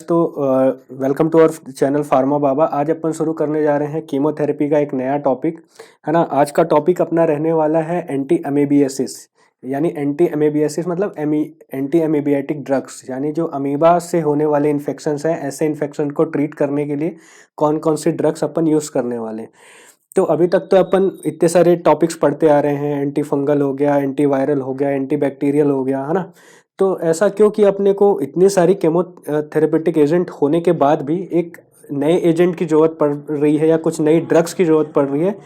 तो welcome to our channel pharma Baba. आज अपन शुरू करने जा रहे हैं कीमोथेरेपी का एक नया टॉपिक, है ना। आज का टॉपिक अपना रहने वाला है एंटी अमीबियासिस, यानी एंटी अमीबियासिस मतलब एंटी अमीबियाटिक ड्रग्स, यानी जो अमीबा से होने वाले इन्फेक्शंस हैं, ऐसे इन्फेक्शन को ट्रीट करने के लिए कौन कौन से ड्रग्स अपन यूज़ करने वाले हैं। तो अभी तक तो अपन इतने सारे टॉपिक्स पढ़ते आ रहे हैं, एंटी फंगल हो गया, एंटी वायरल हो गया, एंटी बैक्टीरियल हो गया, है ना। तो ऐसा क्यों कि अपने को इतनी सारी केमोथेरेपेटिक एजेंट होने के बाद भी एक नए एजेंट की जरूरत पड़ रही है या कुछ नई ड्रग्स की जरूरत पड़ रही है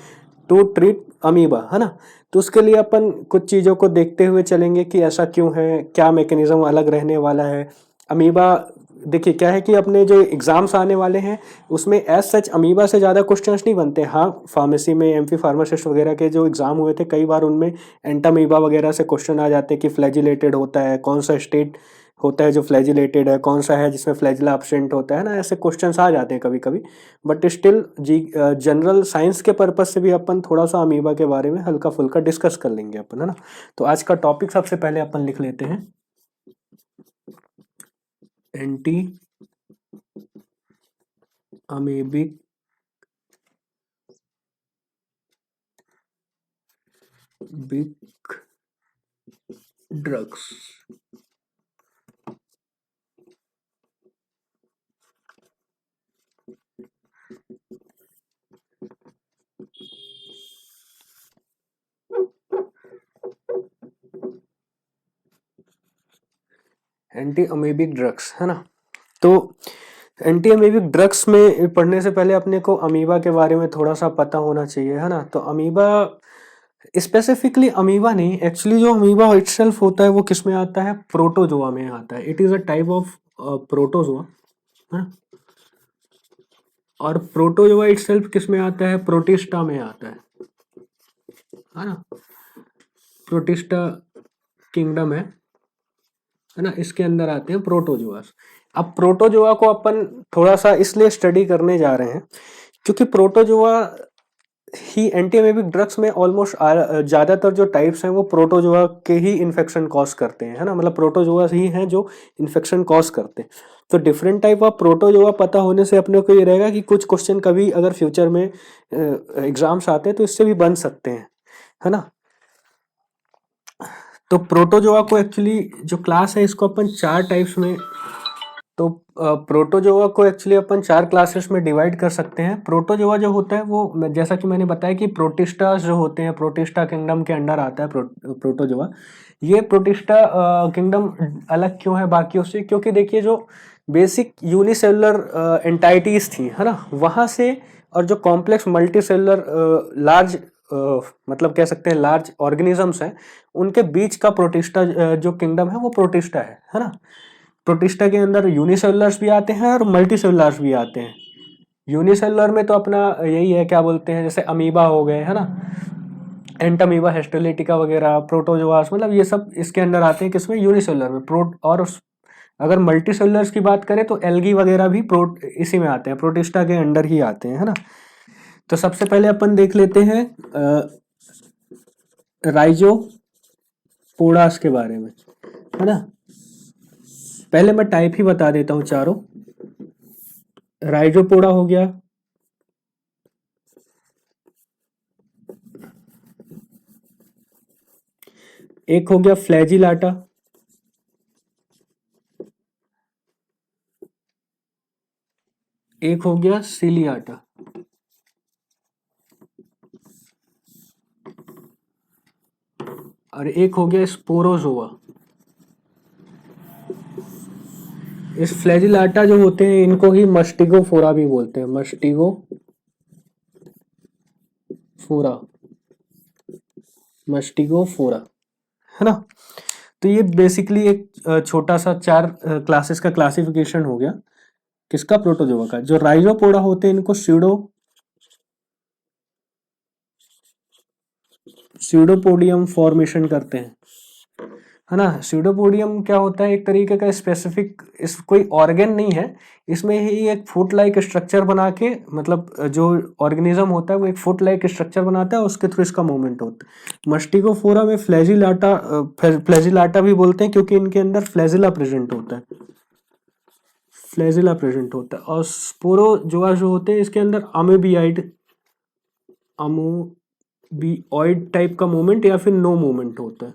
टू ट्रीट अमीबा, है ना। तो उसके लिए अपन कुछ चीज़ों को देखते हुए चलेंगे कि ऐसा क्यों है, क्या मैकेनिज्म अलग रहने वाला है। अमीबा, देखिए क्या है कि अपने जो एग्जाम्स आने वाले हैं उसमें एज सच अमीबा से ज़्यादा क्वेश्चंस नहीं बनते। हाँ, फार्मेसी में एमफी फार्मासिस्ट वगैरह के जो एग्ज़ाम हुए थे कई बार उनमें एंटामीबा वगैरह से क्वेश्चन आ जाते हैं कि फ्लैजिलेटेड होता है, कौन सा स्टेट होता है जो फ्लैजिलेटेड है, कौन सा है जिसमें फ्लैजिला एब्सेंट होता है ना। ऐसे क्वेश्चंस आ जाते हैं कभी कभी। बट स्टिल जी जनरल साइंस के पर्पज से भी अपन थोड़ा सा अमीबा के बारे में हल्का फुल्का डिस्कस कर लेंगे अपन, है ना। तो आज का टॉपिक सबसे पहले अपन लिख लेते हैं anti amoebic big drugs. Anti amoebic drugs, है ना। तो एंटी अमीबिक ड्रग्स में पढ़ने से पहले अपने को अमीबा के बारे में थोड़ा सा पता होना चाहिए, है ना। तो अमीबा स्पेसिफिकली अमीबा नहीं, एक्चुअली जो अमीबा इटसेल्फ होता है वो किस में आता है, प्रोटोजोआ में आता है। It is a type of protozoa, है ना। और प्रोटोजोआ इटसेल्फ किस में आता है, प्रोटिस्टा में आता है ना। प्रोटिस्टा किंगडम है ना, इसके अंदर आते हैं प्रोटोजोआस। अब प्रोटोजोआ को अपन थोड़ा सा इसलिए स्टडी करने जा रहे हैं क्योंकि प्रोटोजोआ ही एंटी अमीबिक ड्रग्स में ऑलमोस्ट ज्यादातर जो टाइप्स हैं वो प्रोटोजोआ के ही इन्फेक्शन कॉज करते हैं, है ना। मतलब प्रोटोजोआ ही हैं जो इन्फेक्शन कॉज करते हैं। तो डिफरेंट टाइप ऑफ प्रोटोजोआ पता होने से अपने को ये रहेगा कि कुछ क्वेश्चन कभी अगर फ्यूचर में एग्जाम्स आते हैं तो इससे भी बन सकते हैं, है ना। तो प्रोटोजोआ को एक्चुअली जो क्लास है इसको अपन चार टाइप्स में, तो प्रोटोजोआ को एक्चुअली अपन चार क्लासेस में डिवाइड कर सकते हैं। प्रोटोजोआ जो होता है वो जैसा कि मैंने बताया कि प्रोटिस्टा जो होते हैं, प्रोटिस्टा किंगडम के अंडर आता है प्रोटोजोआ। ये प्रोटिस्टा किंगडम अलग क्यों है बाकियों से, क्योंकि देखिए जो बेसिक यूनिसेलुलर एंटाइटीज थी, है ना, वहां से और जो कॉम्प्लेक्स मल्टीसेलुलर लार्ज मतलब कह सकते हैं लार्ज ऑर्गेनिजम्स हैं, उनके बीच का प्रोटिस्टा जो किंगडम है वो प्रोटिस्टा है ना। प्रोटिस्टा के अंदर यूनिसेलुलर्स भी आते हैं और मल्टीसेलुलर्स भी आते हैं। यूनिसेलुलर में तो अपना यही है, क्या बोलते हैं, जैसे अमीबा हो गए, है ना, एंटामीबा, हेस्टोलिटिका वगैरह, प्रोटोजोआस, मतलब ये सब इसके अंदर आते हैं किसमें, यूनिसेलुलर में। और अगर मल्टीसेलुलर्स की बात करें तो एल्गी वगैरह भी इसी में आते हैं, प्रोटिस्टा के अंडर ही आते हैं, है ना। तो सबसे पहले अपन देख लेते हैं राइजोपोडास के बारे में, है ना। पहले मैं टाइप ही बता देता हूँ चारों। राइजोपोडा हो गया, एक हो गया फ्लैजिलाटा, एक हो गया सिलियाटा, और एक हो गया स्पोरोजोआ। इस फ्लैजिलाटा जो होते हैं इनको ही मस्टिगोफोरा भी बोलते हैं, मस्टिगोफोरा, है ना। तो ये बेसिकली एक छोटा सा चार क्लासेस का क्लासिफिकेशन हो गया किसका, प्रोटोजोआ का। जो राइजोपोडा होते हैं इनको स्यूडोपोडियम फॉर्मेशन करते हैं, है ना। स्यूडोपोडियम क्या होता है, एक तरीके का स्पेसिफिक, इस कोई ऑर्गन नहीं है, इसमें ही एक फुट लाइक स्ट्रक्चर बना के, मतलब जो ऑर्गेनिज्म होता है वो एक फुट लाइक स्ट्रक्चर बनाता है, उसके थ्रू इसका मूवमेंट होता है। मस्टिगोफोरा में फ्लैजिलाटा भी बोलते हैं क्योंकि इनके अंदर फ्लैजिला प्रेजेंट होता है। फ्लैजिला प्रेजेंट होता है। और स्पोरोजोआ जो होते हैं इसके अंदर अमोबिओइड टाइप का मूवमेंट या फिर नो मूवमेंट होता है,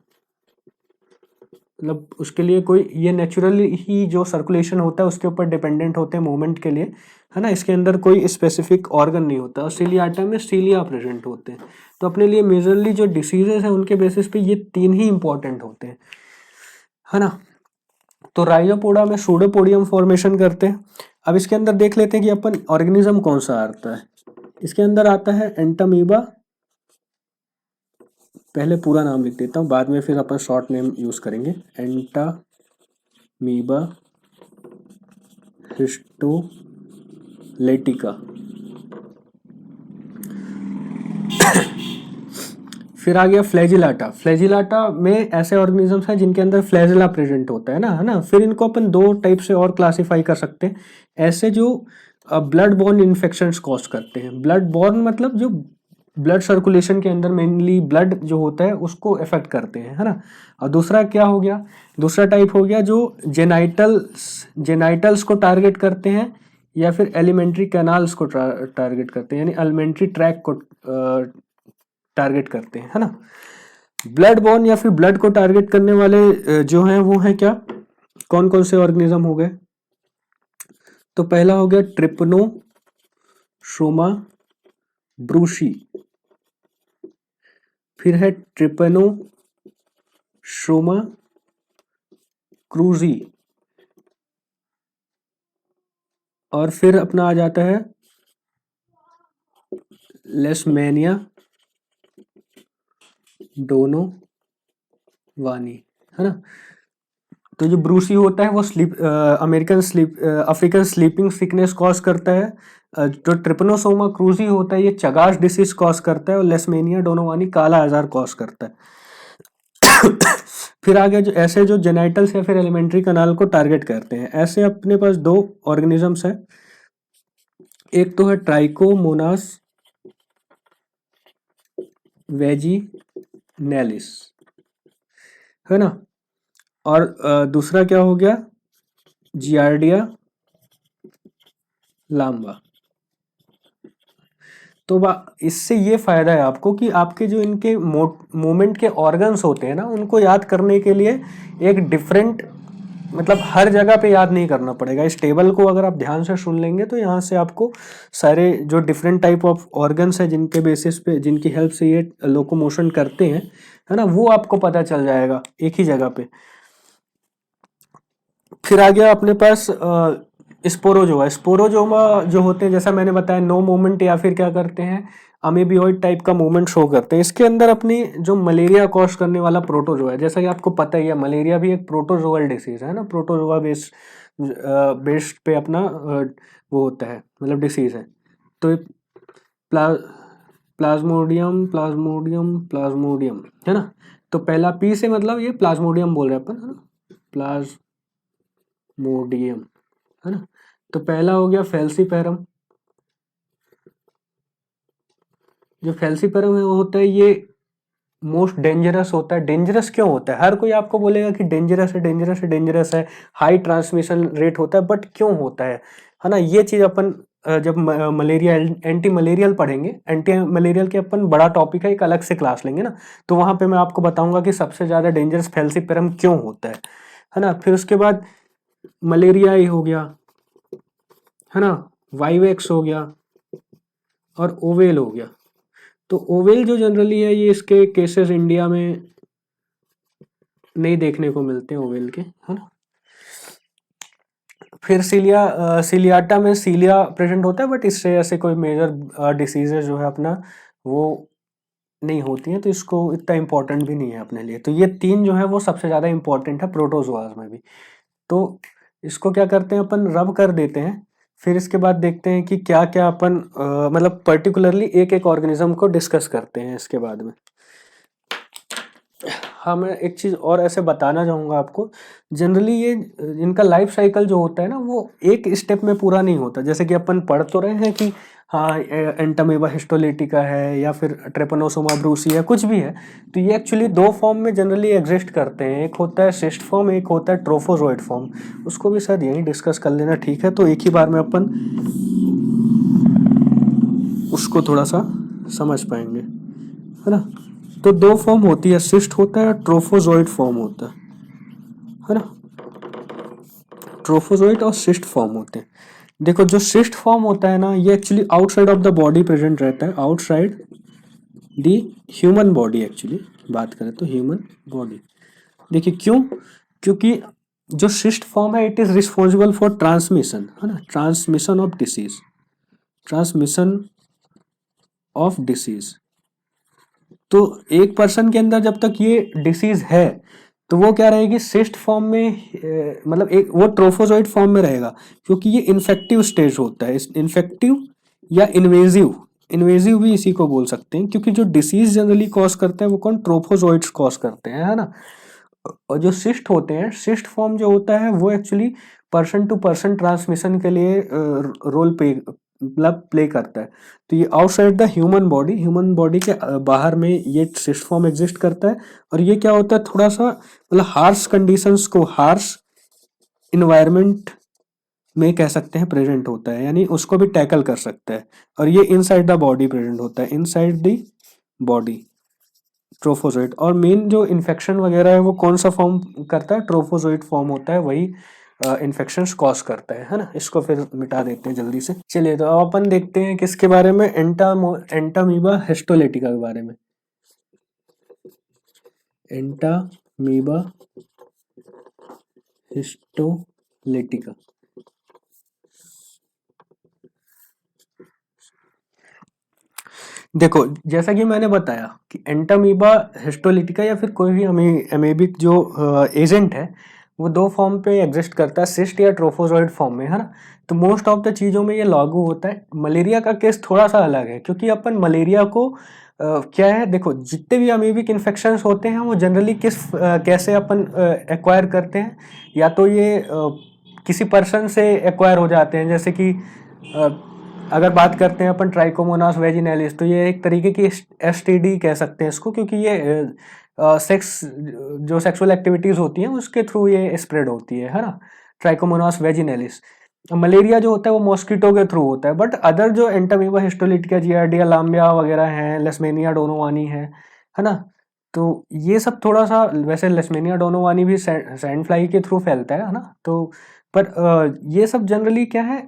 मतलब उसके लिए कोई ये नेचुरली ही जो सर्कुलेशन होता है उसके ऊपर डिपेंडेंट होते हैं मूवमेंट के लिए, है ना। इसके अंदर कोई स्पेसिफिक ऑर्गन नहीं होता। और सीलियाटा में सीलिया प्रेजेंट होते हैं। तो अपने लिए मेजरली जो डिसीजेस हैं उनके बेसिस पे ये तीन ही इंपॉर्टेंट होते हैं, है ना। तो राइजोपोडा में सूडोपोडियम फॉर्मेशन करते हैं। अब इसके अंदर देख लेते हैं कि अपन ऑर्गेनिज्म कौन सा आता है। इसके अंदर आता है एंटामीबा, पहले पूरा नाम लिख देता हूँ, बाद में फिर अपन शॉर्ट नेम यूज करेंगे। Entamoeba histolytica. फिर आ गया फ्लैजिलाटा। फ्लैजिलाटा में ऐसे ऑर्गेनिजम्स हैं जिनके अंदर फ्लैजिला प्रेजेंट होता है ना। फिर इनको अपन दो टाइप से और क्लासिफाई कर सकते हैं, ऐसे जो ब्लड बॉर्न इन्फेक्शंस कॉज करते हैं। ब्लड बॉर्न मतलब जो ब्लड सर्कुलेशन के अंदर मेनली ब्लड जो होता है उसको इफेक्ट करते हैं, है ना। और दूसरा क्या हो गया, दूसरा टाइप हो गया जो जेनाइटल्स को टारगेट करते हैं या फिर एलिमेंट्री कैनाल्स को टारगेट करते हैं, यानी एलिमेंट्री ट्रैक को टारगेट करते हैं, है ना। ब्लड बॉर्न या फिर ब्लड को टारगेट करने वाले जो हैं वो हैं क्या, कौन कौन से ऑर्गेनिज्म हो गए। तो पहला हो गया ट्रिपनोसोमा ब्रूशी, फिर है ट्रिपनोसोमा क्रूजी, और फिर अपना आ जाता है लेशमेनिया डोनोवानी, है ना। तो जो ब्रूसी होता है वो अफ्रीकन स्लीपिंग सिकनेस कॉज करता है। जो ट्रिपनोसोमा क्रूजी होता है ये चगास डिसीज कॉज करता है, और लेशमेनिया डोनोवानी काला आजार कॉज करता है। फिर आगे जो ऐसे जो जेनाइटल्स या फिर एलिमेंट्री कनाल को टारगेट करते हैं, ऐसे अपने पास दो ऑर्गेनिजम्स हैं। एक तो है ट्राइकोमोनास वेजिनैलिस, है ना। और दूसरा क्या हो गया, जियार्डिया लाम्बा। तो इससे ये फायदा है आपको कि आपके जो इनके मूवमेंट के ऑर्गन्स होते हैं ना उनको याद करने के लिए एक डिफरेंट, मतलब हर जगह पे याद नहीं करना पड़ेगा। इस टेबल को अगर आप ध्यान से सुन लेंगे तो यहाँ से आपको सारे जो डिफरेंट टाइप ऑफ ऑर्गन्स है जिनके बेसिस पे, जिनकी हेल्प से ये लोकोमोशन करते हैं, है ना, वो आपको पता चल जाएगा एक ही जगह पे। फिर आ गया अपने पास स्पोरोजोआ। स्पोरोजोमा जो होते हैं जैसा मैंने बताया नो मूवमेंट या फिर क्या करते हैं अमीबियोइड टाइप का मूवमेंट शो करते हैं। इसके अंदर अपनी जो मलेरिया कॉज करने वाला प्रोटोजोआ है, जैसा कि आपको पता ही है मलेरिया भी एक प्रोटोजोअल डिसीज है ना। प्रोटोजोआ बेस्ड पे अपना वो होता है, मतलब डिसीज है। तो प्लाज्मोडियम प्लाज्मोडियम प्लाज्मोडियम, है ना। तो पहला पी से मतलब ये प्लाज्मोडियम बोल रहे हैं अपन, है ना, प्लाज्मोडियम, है ना। तो पहला हो गया फैल्सीपेरम। जो फैल्सीपेरम है वो होता है ये मोस्ट डेंजरस होता है। डेंजरस क्यों होता है, हर कोई आपको बोलेगा कि डेंजरस है डेंजरस है डेंजरस है, हाई ट्रांसमिशन रेट होता है, बट क्यों होता है ना। ये चीज अपन जब मलेरिया एंटी मलेरियल पढ़ेंगे, एंटी मलेरियल के अपन बड़ा टॉपिक है, एक अलग से क्लास लेंगे ना, तो वहां पे मैं आपको बताऊंगा कि सबसे ज्यादा डेंजरस फैल्सीपेरम क्यों होता है ना। फिर उसके बाद मलेरिया ही हो गया, है ना, वाइवेक्स हो गया और ओवेल हो गया। तो ओवेल जो जनरली है ये इसके केसेस इंडिया में नहीं देखने को मिलते हैं ओवेल के, है ना। फिर सीलियाटा में सीलिया प्रेजेंट होता है, बट इससे ऐसे कोई मेजर डिसीजेज जो है अपना वो नहीं होती हैं, तो इसको इतना इम्पोर्टेंट भी नहीं है अपने लिए। तो ये तीन जो है वो सबसे ज़्यादा इम्पोर्टेंट है प्रोटोजोआज में भी। तो इसको क्या करते हैं अपन, रब कर देते हैं। फिर इसके बाद देखते हैं कि क्या क्या अपन मतलब पर्टिकुलरली एक एक ऑर्गेनिज्म को डिस्कस करते हैं इसके बाद में। हाँ, मैं एक चीज़ और ऐसे बताना चाहूँगा आपको। जनरली ये इनका लाइफ साइकिल जो होता है ना, वो एक स्टेप में पूरा नहीं होता। जैसे कि अपन पढ़ तो रहे हैं कि हाँ, एंटामीबा हिस्टोलिटिका है या फिर ट्रेपनोसोमा ब्रूसी है, कुछ भी है। तो ये एक्चुअली दो फॉर्म में जनरली एग्जिस्ट करते हैं। एक होता है सिस्ट फॉर्म, एक होता है ट्रोफोजोइड फॉर्म। उसको भी शायद यहीं डिस्कस कर लेना, ठीक है? तो एक ही बार में अपन उसको थोड़ा सा समझ पाएंगे, है ना? तो दो फॉर्म होती है, सिस्ट होता है, ट्रोफोजोइड फॉर्म होता है ना? ट्रोफोजोइड और सिस्ट फॉर्म होते हैं। देखो, जो सिस्ट फॉर्म होता है ना, ये actually outside of the body present रहता है, outside the human body. Actually बात करें तो ह्यूमन बॉडी। देखिए क्यों? क्योंकि जो सिस्ट फॉर्म है, it is responsible for transmission, है ना? Transmission of disease, transmission of disease. तो एक पर्सन के अंदर जब तक ये डिसीज है, तो वो क्या रहेगी, सिस्ट फॉर्म में, मतलब एक वो ट्रोफोजोइड फॉर्म में रहेगा, क्योंकि ये इन्फेक्टिव स्टेज होता है। इन्फेक्टिव या इन्वेजिव, इन्वेजिव भी इसी को बोल सकते हैं, क्योंकि जो डिसीज जनरली कॉज करता है वो कौन, ट्रोफोजोइड्स कॉज करते हैं, है ना? और जो सिस्ट होते हैं, सिस्ट फॉर्म जो होता है वो actually person to person transmission के लिए रोल पे मतलब प्ले करता है। तो ये आउटसाइड द ह्यूमन बॉडी के बाहर में ये सिस्ट फॉर्म एग्जिस्ट करता है। और ये क्या होता है, थोड़ा सा मतलब हार्श कंडीशंस को, हार्श इन्वायरमेंट में कह सकते हैं प्रेजेंट होता है, यानी उसको भी टैकल कर सकता है। और ये इनसाइड द बॉडी प्रेजेंट होता है, इनसाइड द बॉडी, ट्रोफोजोइड। और मेन जो इन्फेक्शन वगैरह है वो कौन सा फॉर्म करता है, ट्रोफोजोइड फॉर्म होता है, वही इन्फेक्शंस कॉज करता है ना? इसको फिर मिटा देते हैं जल्दी से। चलिए, तो अब अपन देखते हैं किसके बारे में, एंटामीबा हिस्टोलिटिका के बारे में। Entamoeba histolytica. देखो, जैसा कि मैंने बताया कि एंटामीबा हिस्टोलिटिका या फिर कोई भी अमीबिक जो एजेंट है, वो दो फॉर्म पे एग्जिस्ट करता है, सिस्ट या ट्रोफोजोइड फॉर्म में, है ना? तो मोस्ट ऑफ द चीज़ों में ये लागू होता है। मलेरिया का केस थोड़ा सा अलग है, क्योंकि अपन मलेरिया को क्या है, देखो, जितने भी अमीबिक इन्फेक्शंस होते हैं वो जनरली कैसे अपन एक्वायर करते हैं, या तो ये किसी पर्सन से एक्वायर हो जाते हैं। जैसे कि अगर बात करते हैं अपन ट्राइकोमोनास वेजिनैलिस, तो ये एक तरीके की एसटीडी कह सकते हैं इसको, क्योंकि ये सेक्स जो सेक्सुअल एक्टिविटीज होती हैं उसके थ्रू ये स्प्रेड होती है ना? ट्राइकोमोनास वेजिनैलिस। मलेरिया जो होता है वो मॉस्किटो के थ्रू होता है। बट अदर जो एंटामीबा हिस्टोलिटिका, जियार्डिया लाम्बिया वगैरह हैं, लेशमेनिया डोनोवानी है ना? तो ये सब थोड़ा सा, वैसे लेशमेनिया डोनोवानी भी सैंड फ्लाई के थ्रू फैलता है ना? तो पर ये सब जनरली क्या है,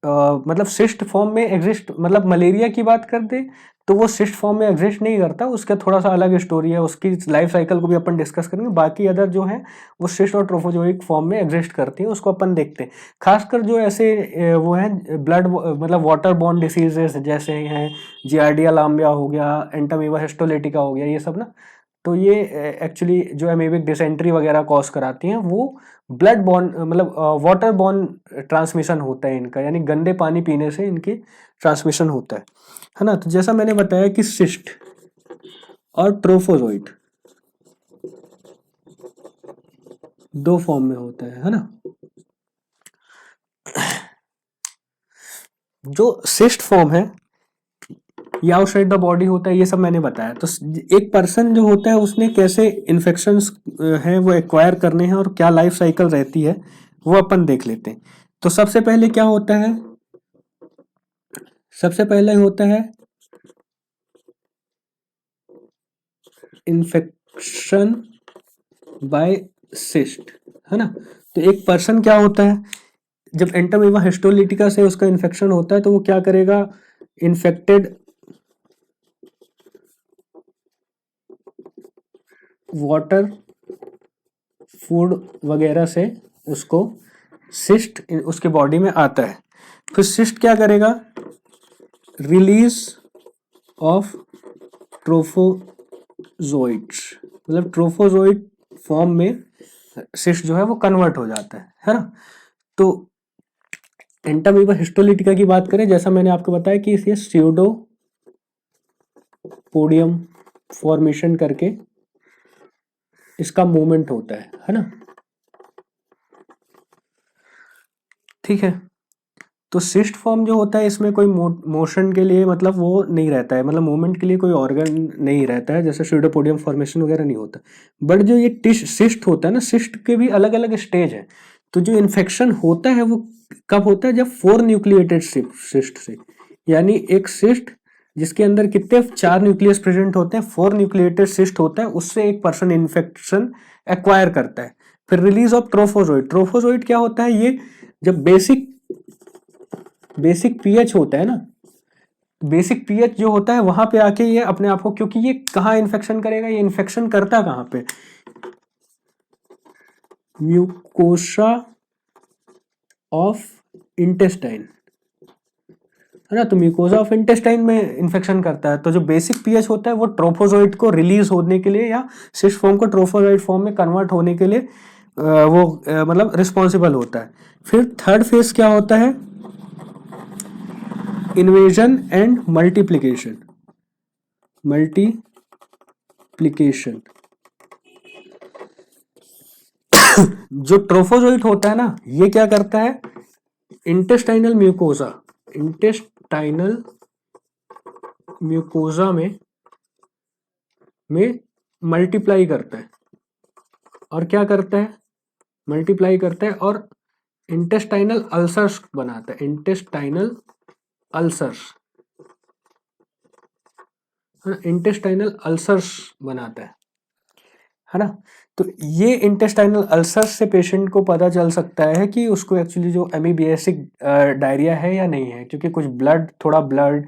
मतलब सिस्ट फॉर्म में एग्जिस्ट, मतलब मलेरिया की बात कर दे तो वो सिस्ट फॉर्म में एग्जिस्ट नहीं करता, उसका थोड़ा सा अलग स्टोरी है, उसकी लाइफ साइकिल को भी अपन डिस्कस करेंगे। बाकी अदर जो है वो सिस्ट और ट्रोफोजोइक फॉर्म में एग्जिस्ट करती है, उसको अपन देखते हैं। खासकर जो ऐसे वो हैं ब्लड, मतलब वाटर बॉर्न डिसीजेस जैसे हैं, जियार्डिया लाम्बिया हो गया, एंटामीबा हिस्टोलिटिका हो गया, ये सब ना, तो ये एक्चुअली जो एमीबिक डिसेंट्री वगैरह कॉज कराती हैं, वो ब्लड बॉर्न, मतलब वाटर बॉर्न ट्रांसमिशन होता है इनका, यानी गंदे पानी पीने से इनकी ट्रांसमिशन होता है ना? तो जैसा मैंने बताया कि सिस्ट और ट्रोफोजोइड दो फॉर्म में होता है ना? जो सिस्ट फॉर्म है ये आउटसाइड द बॉडी होता है, ये सब मैंने बताया। तो एक पर्सन जो होता है उसने कैसे इन्फेक्शंस है वो एक्वायर करने हैं और क्या लाइफ साइकिल रहती है, वो अपन देख लेते हैं। तो सबसे पहले क्या होता है, सबसे पहले होता है इन्फेक्शन बाय सिस्ट, है ना? तो एक पर्सन क्या होता है, जब एंटामीबा हिस्टोलिटिका से उसका इन्फेक्शन होता है तो वो क्या करेगा, इन्फेक्टेड वाटर, फूड वगैरह से उसको सिस्ट उसके बॉडी में आता है। फिर सिस्ट क्या करेगा, रिलीज ऑफ ट्रोफोजोइड्स, मतलब ट्रोफोजोइड फॉर्म में सिस्ट जो है वो कन्वर्ट हो जाता है ना? तो एंटामीबा हिस्टोलिटिका की बात करें, जैसा मैंने आपको बताया कि इसे स्यूडो पोडियम फॉर्मेशन करके इसका मूवमेंट होता है ना, ठीक है। तो सिस्ट फॉर्म जो होता है इसमें कोई मोशन के लिए मतलब वो नहीं रहता है, मतलब मूवमेंट के लिए कोई ऑर्गन नहीं रहता है, जैसे स्यूडोपोडियम फॉर्मेशन वगैरह नहीं होता। बट जो ये सिस्ट होता है ना, सिस्ट के भी अलग अलग स्टेज है। तो जो इन्फेक्शन होता है वो कब होता है, जब 4 न्यूक्लिएटेड सिस्ट से, यानी एक सिस्ट जिसके अंदर कितने 4 न्यूक्लियस प्रेजेंट होते हैं, 4 न्यूक्लिएटेड सिस्ट होता है, उससे एक पर्सन इन्फेक्शन एक्वायर करता है। फिर रिलीज ऑफ ट्रोफोजोइड। ट्रोफोजोइड क्या होता है, ये जब बेसिक पीएच होता है ना, बेसिक पीएच जो होता है वहां पे आके ये अपने आप को, क्योंकि ये कहाँ इन्फेक्शन करेगा, ये इन्फेक्शन करता कहाँ पे, म्यूकोसा ऑफ इंटेस्टाइन, है ना। तो म्यूकोसा ऑफ इंटेस्टाइन में इन्फेक्शन करता है। तो जो बेसिक पीएच होता है वो ट्रोफोजोइड को रिलीज होने के लिए या सिस्ट फॉर्म को ट्रोफोजोइड फॉर्म में कन्वर्ट होने के लिए वो मतलब रिस्पॉन्सिबल होता है। फिर थर्ड फेज क्या होता है, इन्वेजन एंड मल्टीप्लिकेशन। जो ट्रोफोजोइट होता है ना, ये क्या करता है, इंटेस्टाइनल म्यूकोजा में मल्टीप्लाई करता है, और क्या करता है, मल्टीप्लाई करता है और इंटेस्टाइनल अल्सर्स बनाता है, इंटेस्टाइनल अल्सर्स बनाता है ना। तो ये इंटेस्टाइनल अल्सर्स से पेशेंट को पता चल सकता है कि उसको एक्चुअली जो एमीबियासिक डायरिया है या नहीं है, क्योंकि थोड़ा ब्लड,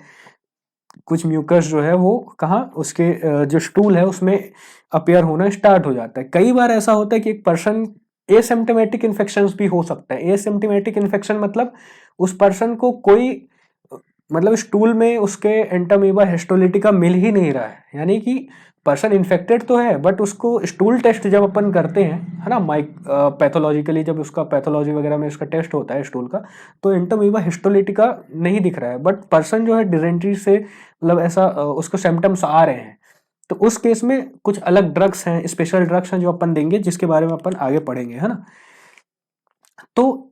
कुछ म्यूकस जो है वो कहाँ उसके जो स्टूल है उसमें अपियर होना स्टार्ट हो जाता है। कई बार ऐसा होता है कि एक पर्सन एसिम्प्टोमेटिक इन्फेक्शन भी हो सकता है। एसिम्प्टोमेटिक इन्फेक्शन मतलब उस पर्सन को कोई मतलब स्टूल में उसके एंटामीबा हिस्टोलिटिका मिल ही नहीं रहा है, यानी कि पर्सन इन्फेक्टेड तो है बट उसको स्टूल टेस्ट जब अपन करते हैं, है ना, पैथोलॉजिकली जब उसका पैथोलॉजी वगैरह में उसका टेस्ट होता है स्टूल का, तो एंटामीबा हिस्टोलिटिका नहीं दिख रहा है, बट पर्सन जो है डिजेंट्री से मतलब ऐसा उसको सिम्टम्स आ रहे हैं। तो उस केस में कुछ अलग ड्रग्स हैं, स्पेशल ड्रग्स हैं जो अपन देंगे, जिसके बारे में अपन आगे पढ़ेंगे, है ना। तो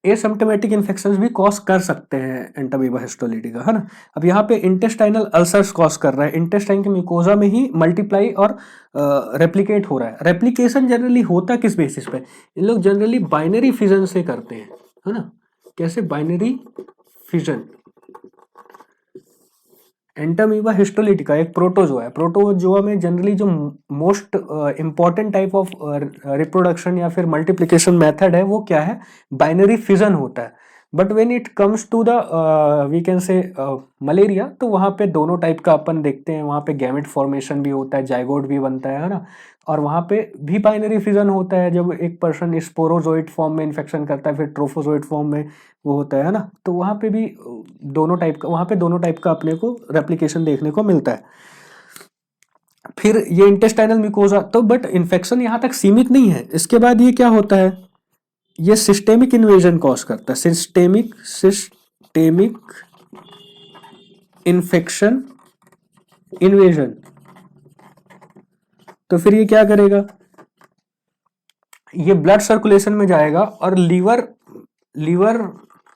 एसिम्प्टोमेटिक इन्फेक्शंस भी कॉज कर सकते हैं एंटामीबा हिस्टोलिटिका, है ना। अब यहाँ पे इंटेस्टाइनल अल्सर्स कॉज कर रहा है, इंटेस्टाइन के म्यूकोजा में ही मल्टीप्लाई और रेप्लिकेट हो रहा है। रेप्लिकेशन जनरली होता किस बेसिस पे, इन लोग जनरली बाइनरी फिजन से करते हैं, है ना। कैसे, बाइनरी फिजन। एंटामीबा हिस्टोलिटिका एक प्रोटोजोआ है। प्रोटोजोआ में जनरली जो most important type of reproduction या फिर मल्टीप्लिकेशन मेथड है वो क्या है, बाइनरी फिजन होता है। But when it comes to the we can say malaria, तो वहाँ पे दोनों टाइप का अपन देखते हैं, वहाँ पे गैमेट फॉर्मेशन भी होता है, जाइगोट भी बनता है ना, और वहाँ पे भी बाइनरी फिजन होता है जब एक पर्सन स्पोरोजोइट फॉर्म में इन्फेक्शन करता है, फिर ट्रोफोजोइट फॉर्म में वो होता है ना। तो वहाँ पे भी दोनों टाइप का अपने को रेप्लिकेशन देखने को मिलता है। फिर ये इंटेस्टाइनल म्यूकोजा, तो बट इन्फेक्शन यहाँ तक सीमित नहीं है, इसके बाद ये क्या होता है, ये सिस्टेमिक इन्वेजन कॉज करता है, सिस्टेमिक इन्फेक्शन इन्वेजन। तो फिर ये क्या करेगा, ये ब्लड सर्कुलेशन में जाएगा और लीवर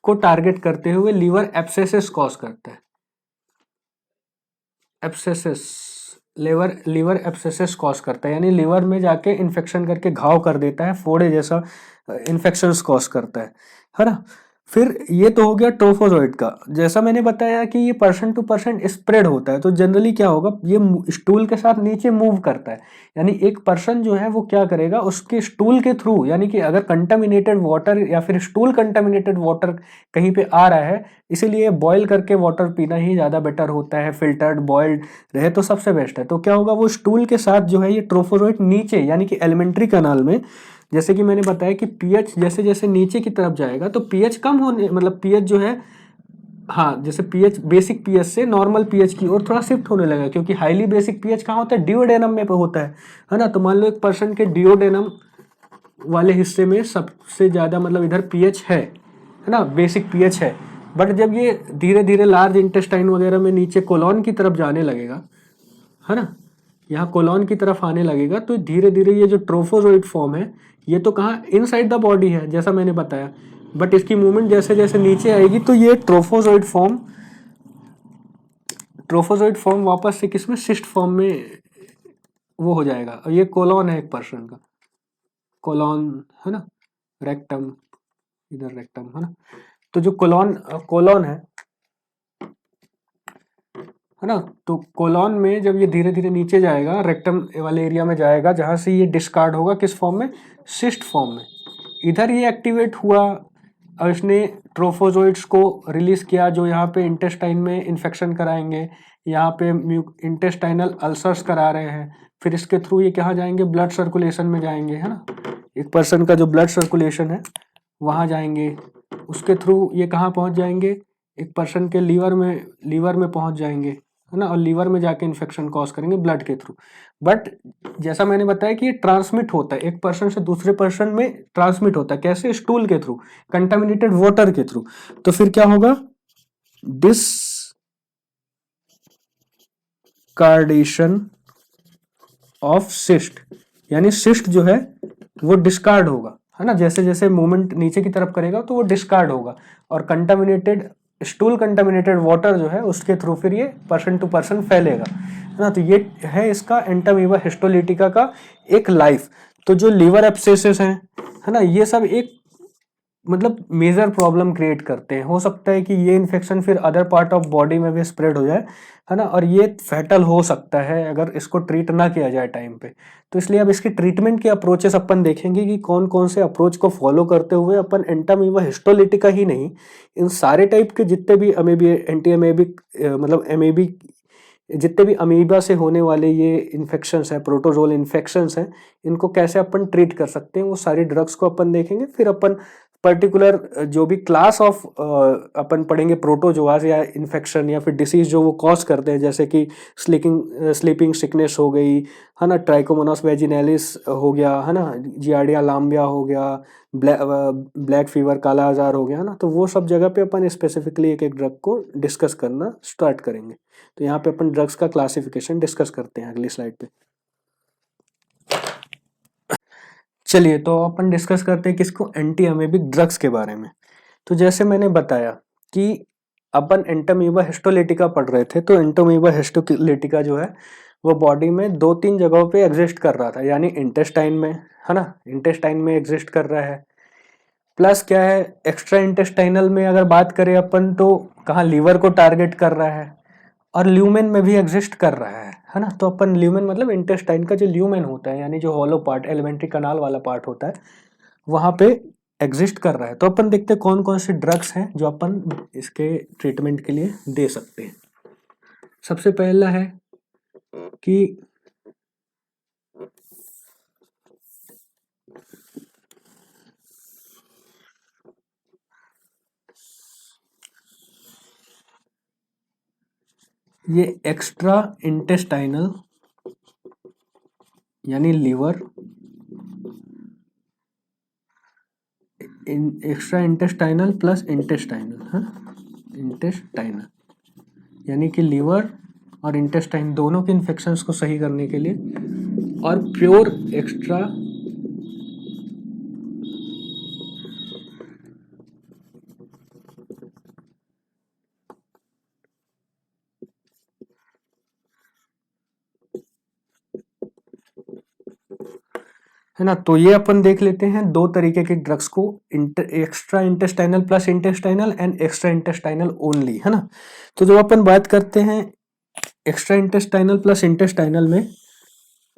को टारगेट करते हुए लीवर एब्सेसेस कॉज करता है, एब्सेसेस, लीवर एब्सेसेस कॉज करता है, यानी लीवर में जाके इन्फेक्शन करके घाव कर देता है, फोड़े जैसा इन्फेक्शंस कॉज करता है ना। फिर ये तो हो गया ट्रोफोजोइट का। जैसा मैंने बताया कि ये पर्सन टू पर्सन स्प्रेड होता है, तो जनरली क्या होगा, ये स्टूल के साथ नीचे मूव करता है, यानी एक पर्सन जो है वो क्या करेगा, उसके स्टूल के थ्रू, यानी कि अगर कंटामिनेटेड वाटर या फिर स्टूल कंटामिनेटेड वाटर कहीं पे आ रहा है, इसीलिए बॉयल करके वाटर पीना ही ज़्यादा बेटर होता है, फिल्टर्ड बॉयल्ड रहे तो सबसे बेस्ट है। तो क्या होगा, वो स्टूल के साथ जो है ये ट्रोफोजोइट नीचे यानी कि एलिमेंट्री कैनाल में, जैसे कि मैंने बताया कि पीएच जैसे जैसे नीचे की तरफ जाएगा तो पीएच कम होने, मतलब पीएच जो है, हाँ, जैसे पीएच बेसिक पीएच से नॉर्मल पीएच की ओर थोड़ा शिफ्ट होने लगा, क्योंकि हाईली बेसिक पीएच कहाँ होता है, डिओडेनम में होता है ना। तो मान लो एक पर्सन के डिओडेनम वाले हिस्से में सबसे ज़्यादा मतलब इधर पीएच है ना, बेसिक पीएच है। बट जब ये धीरे धीरे लार्ज इंटेस्टाइन वगैरह में नीचे कोलॉन की तरफ जाने लगेगा, है ना, यहाँ कोलॉन की तरफ आने लगेगा तो धीरे धीरे ये जो ट्रोफोजोइड फॉर्म है ये तो कहाँ इनसाइड द बॉडी है जैसा मैंने बताया, बट इसकी मूवमेंट जैसे जैसे नीचे आएगी तो ये ट्रोफोजोइड फॉर्म वापस से किसमें सिस्ट फॉर्म में वो हो जाएगा। और ये कोलॉन है एक पर्सन का, कोलॉन है ना, रेक्टम, इधर रेक्टम है ना। तो जो कोलॉन है ना, तो कोलॉन में जब ये धीरे धीरे नीचे जाएगा रेक्टम वाले एरिया में जाएगा जहां से ये डिस्कार्ड होगा किस फॉर्म में, सिस्ट फॉर्म में। इधर ये एक्टिवेट हुआ और इसने ट्रोफोजोइड्स को रिलीज किया जो यहाँ पे इंटेस्टाइन में इन्फेक्शन कराएंगे, यहाँ पे इंटेस्टाइनल अल्सर्स करा रहे हैं। फिर इसके थ्रू ये कहाँ जाएंगे, ब्लड सर्कुलेशन में जाएंगे है ना, एक पर्सन का जो ब्लड सर्कुलेशन है वहाँ जाएंगे, उसके थ्रू ये कहाँ पहुँच जाएंगे, एक पर्सन के लीवर में पहुँच जाएंगे है ना, और लीवर में जाके इन्फेक्शन कॉज करेंगे ब्लड के थ्रू। बट जैसा मैंने बताया कि ये ट्रांसमिट होता है, एक पर्सन से दूसरे पर्सन में ट्रांसमिट होता है, कैसे, स्टूल के थ्रू, कंटामिनेटेड वाटर के थ्रू। तो फिर क्या होगा, डिस्कार्डेशन ऑफ सिस्ट, यानी सिस्ट जो है वो डिस्कार्ड होगा है ना, जैसे जैसे मूवमेंट नीचे की तरफ करेगा तो वो डिस्कार्ड होगा, और कंटामिनेटेड वाटर जो है उसके थ्रू फिर ये पर्सन टू पर्सन फैलेगा है ना। तो ये है इसका एंटामीबा हिस्टोलिटिका का एक लाइफ। तो जो लीवर एब्सेसेस हैं है ना, ये सब एक मतलब मेजर प्रॉब्लम क्रिएट करते हैं। हो सकता है कि ये इन्फेक्शन फिर अदर पार्ट ऑफ बॉडी में भी स्प्रेड हो जाए है ना, और ये फैटल हो सकता है अगर इसको ट्रीट ना किया जाए टाइम पे। तो इसलिए अब इसकी ट्रीटमेंट के अप्रोचेस अपन देखेंगे कि कौन कौन से अप्रोच को फॉलो करते हुए अपन एंटामीबा हिस्टोलिटिका ही नहीं, इन सारे टाइप के जितने भी एमेबी जितने भी अमीबा से होने वाले ये इन्फेक्शंस हैं, प्रोटोजोल इन्फेक्शंस हैं, इनको कैसे अपन ट्रीट कर सकते हैं, वो सारी ड्रग्स को अपन देखेंगे। फिर अपन पर्टिकुलर जो भी क्लास ऑफ अपन पढ़ेंगे प्रोटोजोआज या इन्फेक्शन या फिर डिसीज जो वो कॉज करते हैं, जैसे कि स्लीपिंग सिकनेस हो गई है ना, ट्राइकोमोनास वेजिनैलिस हो गया है ना, जियार्डिया लाम्बिया हो गया, ब्लैक फीवर, काला आजार हो गया है ना। तो वो सब जगह पे अपन स्पेसिफिकली एक एक ड्रग को डिस्कस करना स्टार्ट करेंगे। तो यहाँ पे अपन ड्रग्स का क्लासिफिकेशन डिस्कस करते हैं अगली स्लाइड पे। चलिए तो अपन डिस्कस करते हैं किसको, एंटी अमेबिक ड्रग्स के बारे में। तो जैसे मैंने बताया कि अपन एंटामीबा हिस्टोलिटिका पढ़ रहे थे, तो एंटामीबा हिस्टोलिटिका जो है वो बॉडी में 2-3 जगहों पे एग्जिस्ट कर रहा था, यानी इंटेस्टाइन में है ना, इंटेस्टाइन में एग्जिस्ट कर रहा है, प्लस क्या है एक्स्ट्रा इंटेस्टाइनल में अगर बात करें अपन तो कहाँ लीवर को टारगेट कर रहा है, और ल्यूमेन में भी एग्जिस्ट कर रहा है ना। तो अपन ल्यूमेन मतलब इंटेस्टाइन का जो ल्यूमेन होता है, यानी जो हॉलो पार्ट, एलिमेंट्री कनाल वाला पार्ट होता है, वहां पे एग्जिस्ट कर रहा है। तो अपन देखते हैं कौन कौन से ड्रग्स हैं जो अपन इसके ट्रीटमेंट के लिए दे सकते हैं। सबसे पहला है कि ये एक्स्ट्रा इंटेस्टाइनल यानी liver, extra intestinal plus intestinal, intestinal यानी कि लीवर और इंटेस्टाइन दोनों के इन्फेक्शंस को सही करने के लिए, और प्योर एक्स्ट्रा है ना। तो ये अपन देख लेते हैं 2 तरीके के ड्रग्स को, extra intestinal plus intestinal and extra intestinal only है ना। तो जब अपन बात करते हैं एक्स्ट्रा इंटेस्टाइनल प्लस इंटेस्टाइनल में,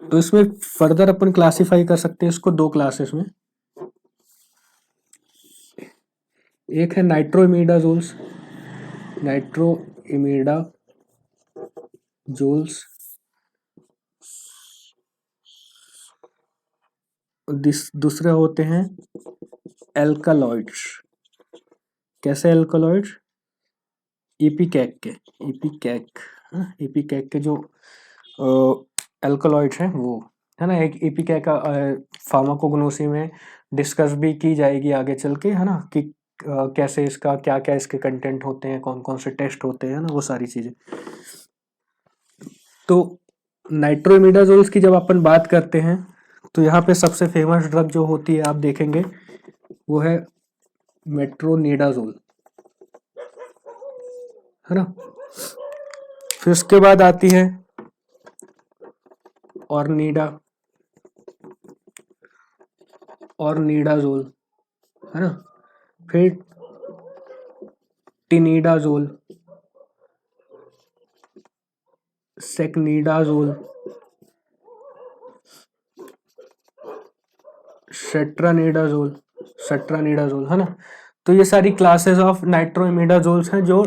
तो इसमें फर्दर अपन क्लासिफाई कर सकते हैं इसको 2 क्लासेस में। एक है नाइट्रोइमिडाजोल्स, दूसरे होते हैं एल्कालॉइड्स। कैसे एल्कालॉइड्स, इपिकैक के जो एल्कालॉइड्स हैं वो है ना। एक इपिकैक का फार्माकोग्नोसी में डिस्कस भी की जाएगी आगे चल के है ना, कि कैसे इसका क्या क्या इसके कंटेंट होते हैं, कौन कौन से टेस्ट होते हैं ना, वो सारी चीजें। तो नाइट्रोइमिडाजोल्स की जब अपन बात करते हैं तो यहाँ पे सबसे फेमस ड्रग जो होती है आप देखेंगे वो है मेट्रोनिडाजोल, है ना। फिर उसके बाद आती है ऑर्निडाजोल, है ना। फिर टिनिडाजोल, सेक्निडाजोल, सेट्रानिडाजोल, है ना। तो ये सारी क्लासेस ऑफ नाइट्रोइमिडाजोल्स हैं जो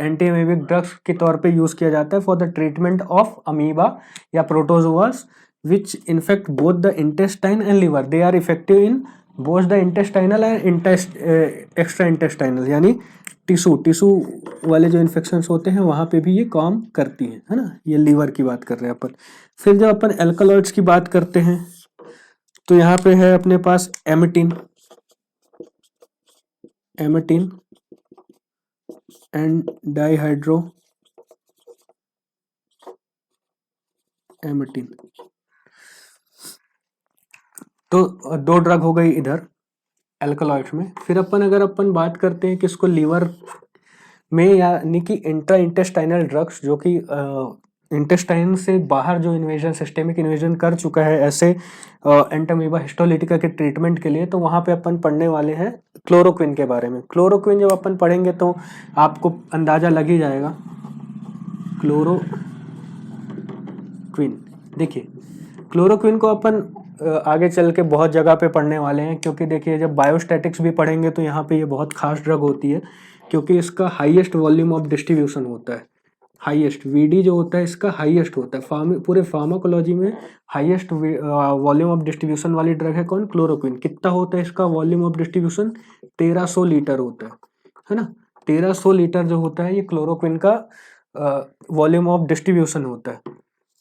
एंटी एमीबिक ड्रग्स के तौर पे यूज किया जाता है for the treatment of amoeba या protozoas which infect both the intestine and liver. They are effective in both the intestinal and extra intestinal, यानी टिश्यू वाले जो इन्फेक्शंस होते हैं वहां पे भी ये काम करती हैं, है ना। ये लीवर की बात कर रहे हैं अपन। फिर जब अपन एल्कलॉइड्स की बात करते हैं तो यहाँ पे है अपने पास एमेटिन एंड डाइहाइड्रो एमेटिन। तो दो ड्रग हो गई इधर एल्कलॉइड्स में। फिर अगर अपन बात करते हैं किसको लीवर में, यानी कि इंट्रा इंटेस्टाइनल ड्रग्स जो कि इंटेस्टाइन से बाहर जो इन्वेजन, सिस्टेमिक इन्वेजन कर चुका है ऐसे एंटामीबा हिस्टोलिटिका के ट्रीटमेंट के लिए, तो वहां पे अपन पढ़ने वाले हैं क्लोरोक्विन के बारे में। क्लोरोक्विन जब अपन पढ़ेंगे तो आपको अंदाजा लग ही जाएगा। क्लोरोक्विन, देखिए क्लोरोक्विन को अपन आगे चल के बहुत जगह पे पढ़ने वाले हैं, क्योंकि देखिए जब बायोस्टैटिक्स भी पढ़ेंगे तो यहाँ पे ये बहुत खास ड्रग होती है, क्योंकि इसका हाईएस्ट वॉल्यूम ऑफ डिस्ट्रीब्यूशन होता है। हाईएस्ट वीडी जो होता है इसका हाईएस्ट होता है पूरे फार्माकोलॉजी में। हाईएस्ट वॉल्यूम ऑफ डिस्ट्रीब्यूशन वाली ड्रग है कौन? क्लोरोक्विन। कितना होता है इसका वॉल्यूम ऑफ डिस्ट्रीब्यूशन? 1300 लीटर होता है ना। 1300 लीटर जो होता है ये क्लोरोक्विन का वॉल्यूम ऑफ डिस्ट्रीब्यूशन होता है।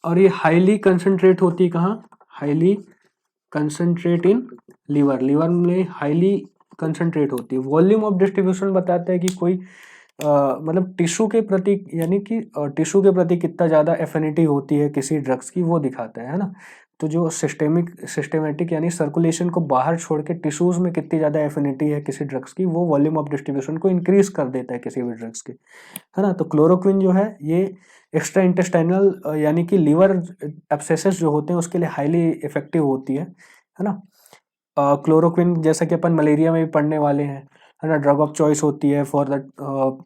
और ये हाईली कंसंट्रेट होती है कहाँ? Highly concentrate in liver. Liver में हाईली कंसंट्रेट होती है। वॉल्यूम ऑफ डिस्ट्रीब्यूशन बताता है कि कोई मतलब टिश्यू के प्रति, यानी कि टिश्यू के प्रति कितना ज़्यादा एफिनिटी होती है किसी ड्रग्स की, वो दिखाता है ना। तो जो सिस्टेमेटिक यानी सर्कुलेशन को बाहर छोड़ के टिश्यूज में कितनी ज़्यादा एफिनिटी है किसी ड्रग्स की, वो वॉल्यूम ऑफ डिस्ट्रीब्यूशन को इंक्रीज कर देता है किसी भी ड्रग्स के, है ना। तो क्लोरोक्विन जो है ये एक्स्ट्रा इंटेस्टाइनल यानी कि लीवर एब्सेसेस जो होते हैं उसके लिए हाईली इफेक्टिव होती है ना। क्लोरोक्विन जैसा कि अपन मलेरिया में भी पढ़ने वाले हैं, है ना। ड्रग ऑफ चॉइस होती है फॉर द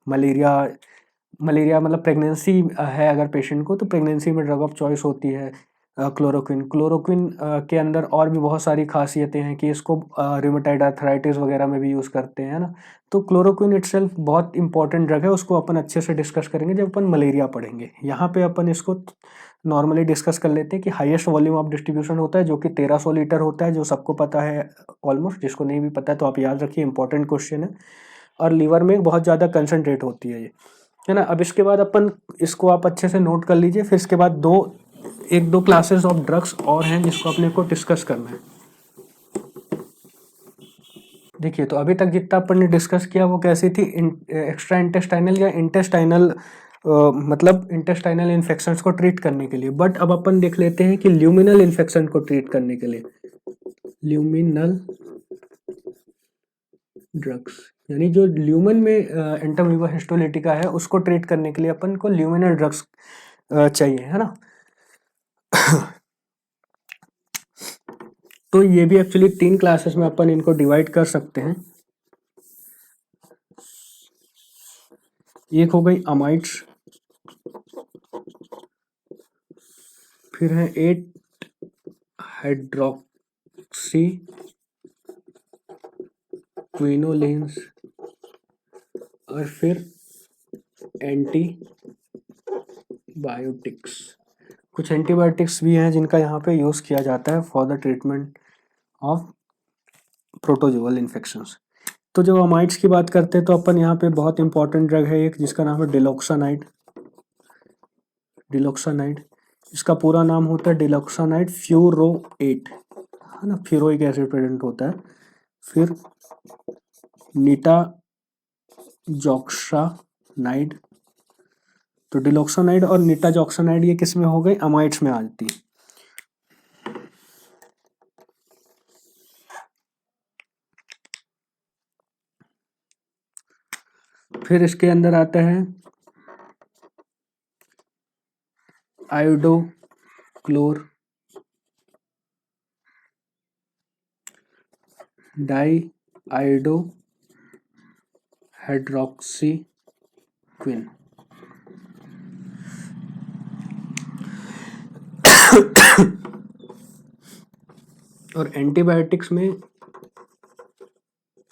मलेरिया मतलब प्रेगनेंसी है अगर पेशेंट को, तो प्रेगनेंसी में ड्रग ऑफ चॉइस होती है क्लोरोक्विन के अंदर और भी बहुत सारी खासियतें हैं कि इसको रूमेटाइड आर्थराइटिस वगैरह में भी यूज़ करते हैं ना। तो क्लोरोक्विन इटसेल्फ बहुत इंपॉर्टेंट ड्रग है, उसको अपन अच्छे से डिस्कस करेंगे जब अपन मलेरिया पढ़ेंगे। यहाँ पे अपन इसको नॉर्मली डिस्कस कर लेते हैं कि हाईएस्ट वॉल्यूम ऑफ डिस्ट्रीब्यूशन होता है जो कि 1300 लीटर होता है, जो सबको पता है ऑलमोस्ट। जिसको नहीं भी पता है तो आप याद रखिए, इंपॉर्टेंट क्वेश्चन है। और लीवर में बहुत ज़्यादा कंसनट्रेट होती है ये, है ना। अब इसके बाद अपन इसको आप अच्छे से नोट कर लीजिए। फिर इसके बाद एक दो क्लासेस ऑफ ड्रग्स और हैं जिसको अपने को डिस्कस करना है। देखिए तो अभी तक जितना अपन ने डिस्कस किया वो कैसी थी? एक्स्ट्रा इंटेस्टाइनल या इंटेस्टाइनल मतलब इंटेस्टाइनल इन्फेक्शंस को ट्रीट करने के लिए। बट अब अपन देख लेते हैं कि ल्यूमिनल इन्फेक्शन को ट्रीट करने के लिए, ल्यूमिनल ड्रग्स, यानी जो ल्यूमन में एंटामीबा हिस्टोलिटिका है उसको ट्रीट करने के लिए अपन को ल्यूमिनल ड्रग्स चाहिए, है ना। तो ये भी एक्चुअली 3 क्लासेस में अपन इनको डिवाइड कर सकते हैं। एक हो गई अमाइड्स, फिर है 8 हाइड्रोक्सी क्विनोलेंस, और फिर एंटीबायोटिक्स। कुछ एंटीबायोटिक्स भी हैं जिनका यहाँ पे यूज़ किया जाता है for the treatment of protozoal infections. तो जब अमाइड्स की बात करते हैं तो अपन यहाँ पे बहुत इंपॉर्टेंट ड्रग है एक जिसका नाम है डिलॉक्सानाइड। इसका पूरा नाम होता है डिलॉक्सानाइड फ्यूरोएट, है ना। फ्यूरोइक एसिड प्रेजेंट होता है। फिर नीटाजॉक्सानाइड, तो डिलॉक्सोनाइड और नीटाजॉक्सोनाइड ये किस में हो गई, अमाइड्स में आती है। फिर इसके अंदर आता है iodo chlor di iodo hydroxy quin. और एंटीबायोटिक्स में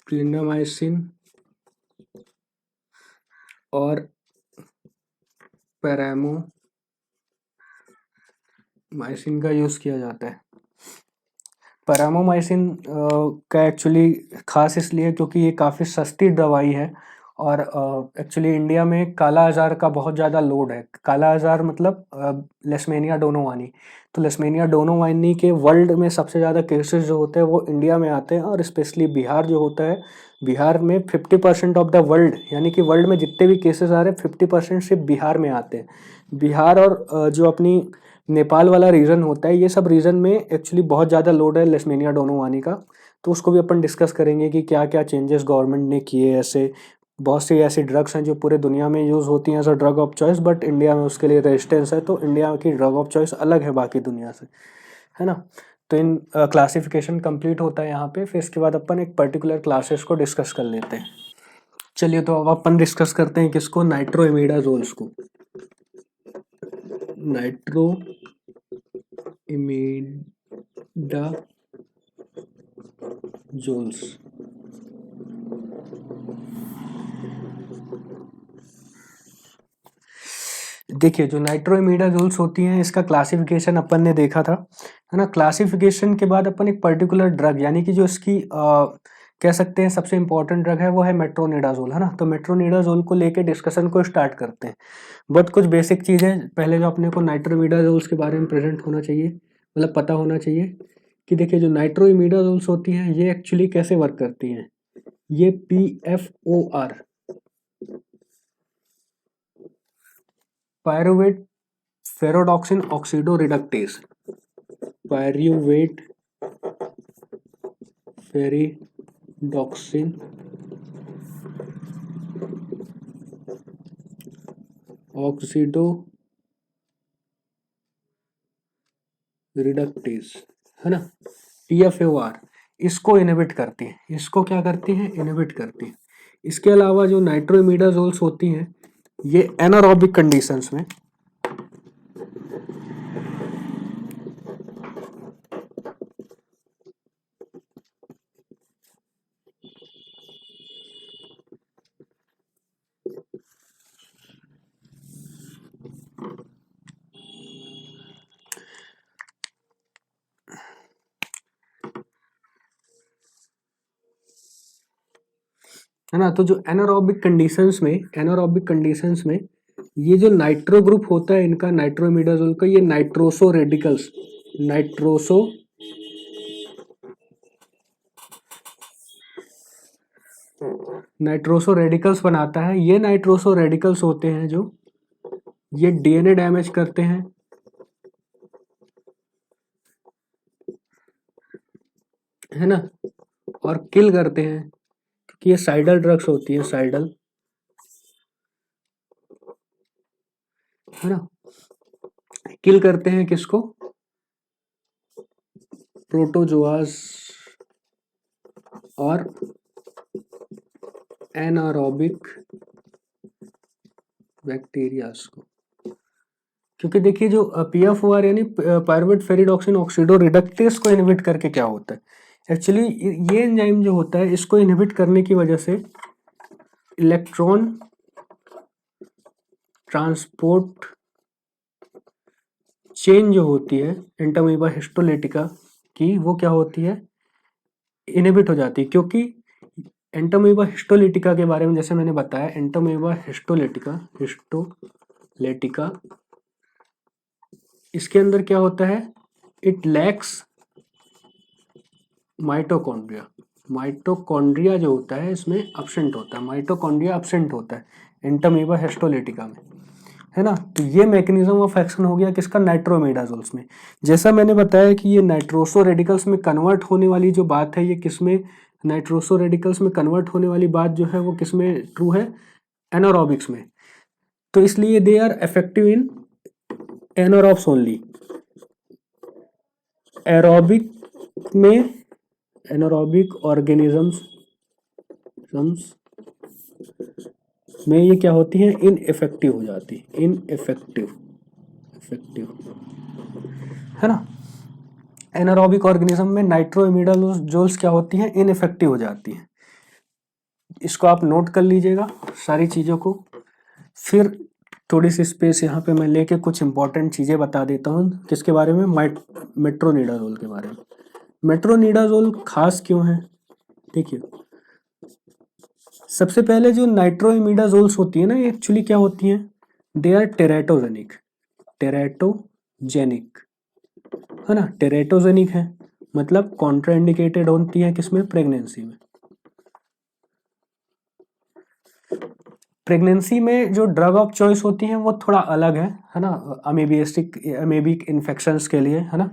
क्लिंडामाइसिन और पैरामोमाइसिन का यूज किया जाता है। पैरामोमाइसिन का एक्चुअली खास इसलिए क्योंकि ये काफ़ी सस्ती दवाई है और एक्चुअली इंडिया में काला आजार का बहुत ज़्यादा लोड है। काला आजार मतलब लेशमेनिया डोनोवानी। तो लेशमेनिया डोनोवानी के वर्ल्ड में सबसे ज़्यादा केसेस जो होते हैं वो इंडिया में आते हैं और स्पेशली बिहार जो होता है, बिहार में 50% ऑफ द वर्ल्ड, यानी कि वर्ल्ड में जितने भी केसेस आ रहे हैं 50% सिर्फ बिहार में आते हैं। बिहार और जो अपनी नेपाल वाला रीजन होता है, ये सब रीजन में एक्चुअली बहुत ज़्यादा लोड है लेशमेनिया डोनोवानी का। तो उसको भी अपन डिस्कस करेंगे कि क्या क्या चेंजेस गवर्नमेंट ने किए। ऐसे बहुत सी ऐसी ड्रग्स हैं जो पूरे दुनिया में यूज़ होती हैं as a drug of choice, but India में उसके लिए रेजिस्टेंस है। तो इंडिया की ड्रग ऑफ चॉइस अलग है बाकी दुनिया से, है ना। तो इन क्लासिफिकेशन कंप्लीट होता है यहाँ पे। फिर इसके बाद अपन एक पर्टिकुलर क्लासेस को डिस्कस कर लेते हैं। चलिए, तो अब अपन डिस्कस करते हैं किसको, नाइट्रोइमिडाजोल्स को। नाइट्रोइमिडाजोल्स। देखिए, जो नाइट्रोइमिडाजोल्स होती हैं इसका क्लासिफिकेशन अपन ने देखा था, है ना। क्लासिफिकेशन के बाद अपन एक पर्टिकुलर ड्रग, यानी कि जो इसकी कह सकते हैं सबसे इंपॉर्टेंट ड्रग है, वो है मेट्रोनिडाजोल, है ना। तो मेट्रोनिडाजोल को लेके डिस्कशन को स्टार्ट करते हैं। बट कुछ बेसिक चीज़ें पहले जो अपने को नाइट्रोइमिडाजोल्स के बारे में प्रेजेंट होना चाहिए, मतलब पता होना चाहिए कि देखिए जो नाइट्रोइमिडाजोल्स होती हैं ये एक्चुअली कैसे वर्क करती हैं। ये PFOR, पायरुवेट फेरोडॉक्सिन ऑक्सीडोरिडक्टेज, पायरुवेट फेरिडॉक्सिन ऑक्सीडोरिडक्टेज, है ना। PFOR इसको इनहिबिट करती है। इसको क्या करती हैं, इनहिबिट करती है। इसके अलावा जो नाइट्रोइमिडाजोल्स होती हैं ये एनारोबिक कंडीशंस में है ना। तो जो एनारोबिक कंडीशंस में ये जो नाइट्रो ग्रुप होता है इनका, नाइट्रोइमिडाजोल का, ये नाइट्रोसो रेडिकल्स बनाता है। ये नाइट्रोसो रेडिकल्स होते हैं जो ये DNA डैमेज करते हैं, है ना, और किल करते हैं, क्योंकि ये साइडल ड्रग्स होती है, साइडल, है ना। किल करते हैं किसको, प्रोटोजोआस और एनारोबिक बैक्टीरियाज को। क्योंकि देखिए जो PFOR यानी पायरुवेट फेरिडॉक्सिन ऑक्सीडोरिडक्टेज को इनहिबिट करके क्या होता है, एक्चुअली ये एंजाइम जो होता है इसको इनहिबिट करने की वजह से इलेक्ट्रॉन ट्रांसपोर्ट चेन जो होती है एंटामीबा हिस्टोलिटिका की, वो क्या होती है, इनहिबिट हो जाती है। क्योंकि एंटामीबा हिस्टोलिटिका के बारे में जैसे मैंने बताया, एंटामीबा हिस्टोलिटिका इसके अंदर क्या होता है, इट लैक्स माइटोकॉन्ड्रिया जो होता है इसमें अब्सेंट होता है, माइटोकॉन्ड्रिया अब्सेंट होता है एंटामीबा हिस्टोलिटिका में, है ना। तो ये मैकेनिज्म ऑफ एक्शन हो गया किसका, नाइट्रोमिडाजोल्स में। जैसा मैंने बताया कि ये नाइट्रोसो रेडिकल्स में कन्वर्ट होने वाली जो बात है, ये किसमें, नाइट्रोसो रेडिकल्स में कन्वर्ट होने वाली बात जो है वो किसमें ट्रू है, एनारोबिक्स में। तो इसलिए they are effective in anaerobes only. Aerobic में, एनारोबिक ऑर्गेनिजम्स में ये क्या होती है, इनइफेक्टिव हो जाती, इनइफेक्टिव, इफेक्टिव, है ना। एनारोबिक ऑर्गेनिज्म में नाइट्रोइमिडाजोल्स क्या होती हैं, इनइफेक्टिव हो जाती हैं। इसको आप नोट कर लीजिएगा सारी चीज़ों को। फिर थोड़ी सी स्पेस यहाँ पे मैं लेके कुछ इंपॉर्टेंट चीज़ें बता देता हूँ किसके बारे में, मेट्रोनिडाजोल के बारे में। मेट्रोनिडाजोल खास क्यों है, देखिए सबसे पहले जो नाइट्रोइमिडाजोल्स होती है ना, ये एक्चुअली क्या होती हैं, दे आर टेरेटोजेनिक, टेरेटोजेनिक, है ना। टेरेटोजेनिक है मतलब कॉन्ट्राइंडिकेटेड होती है किसमें, प्रेगनेंसी में। प्रेगनेंसी में जो ड्रग ऑफ चॉइस होती है वो थोड़ा अलग है ना, अमेबिक इन्फेक्शंस के लिए, है ना।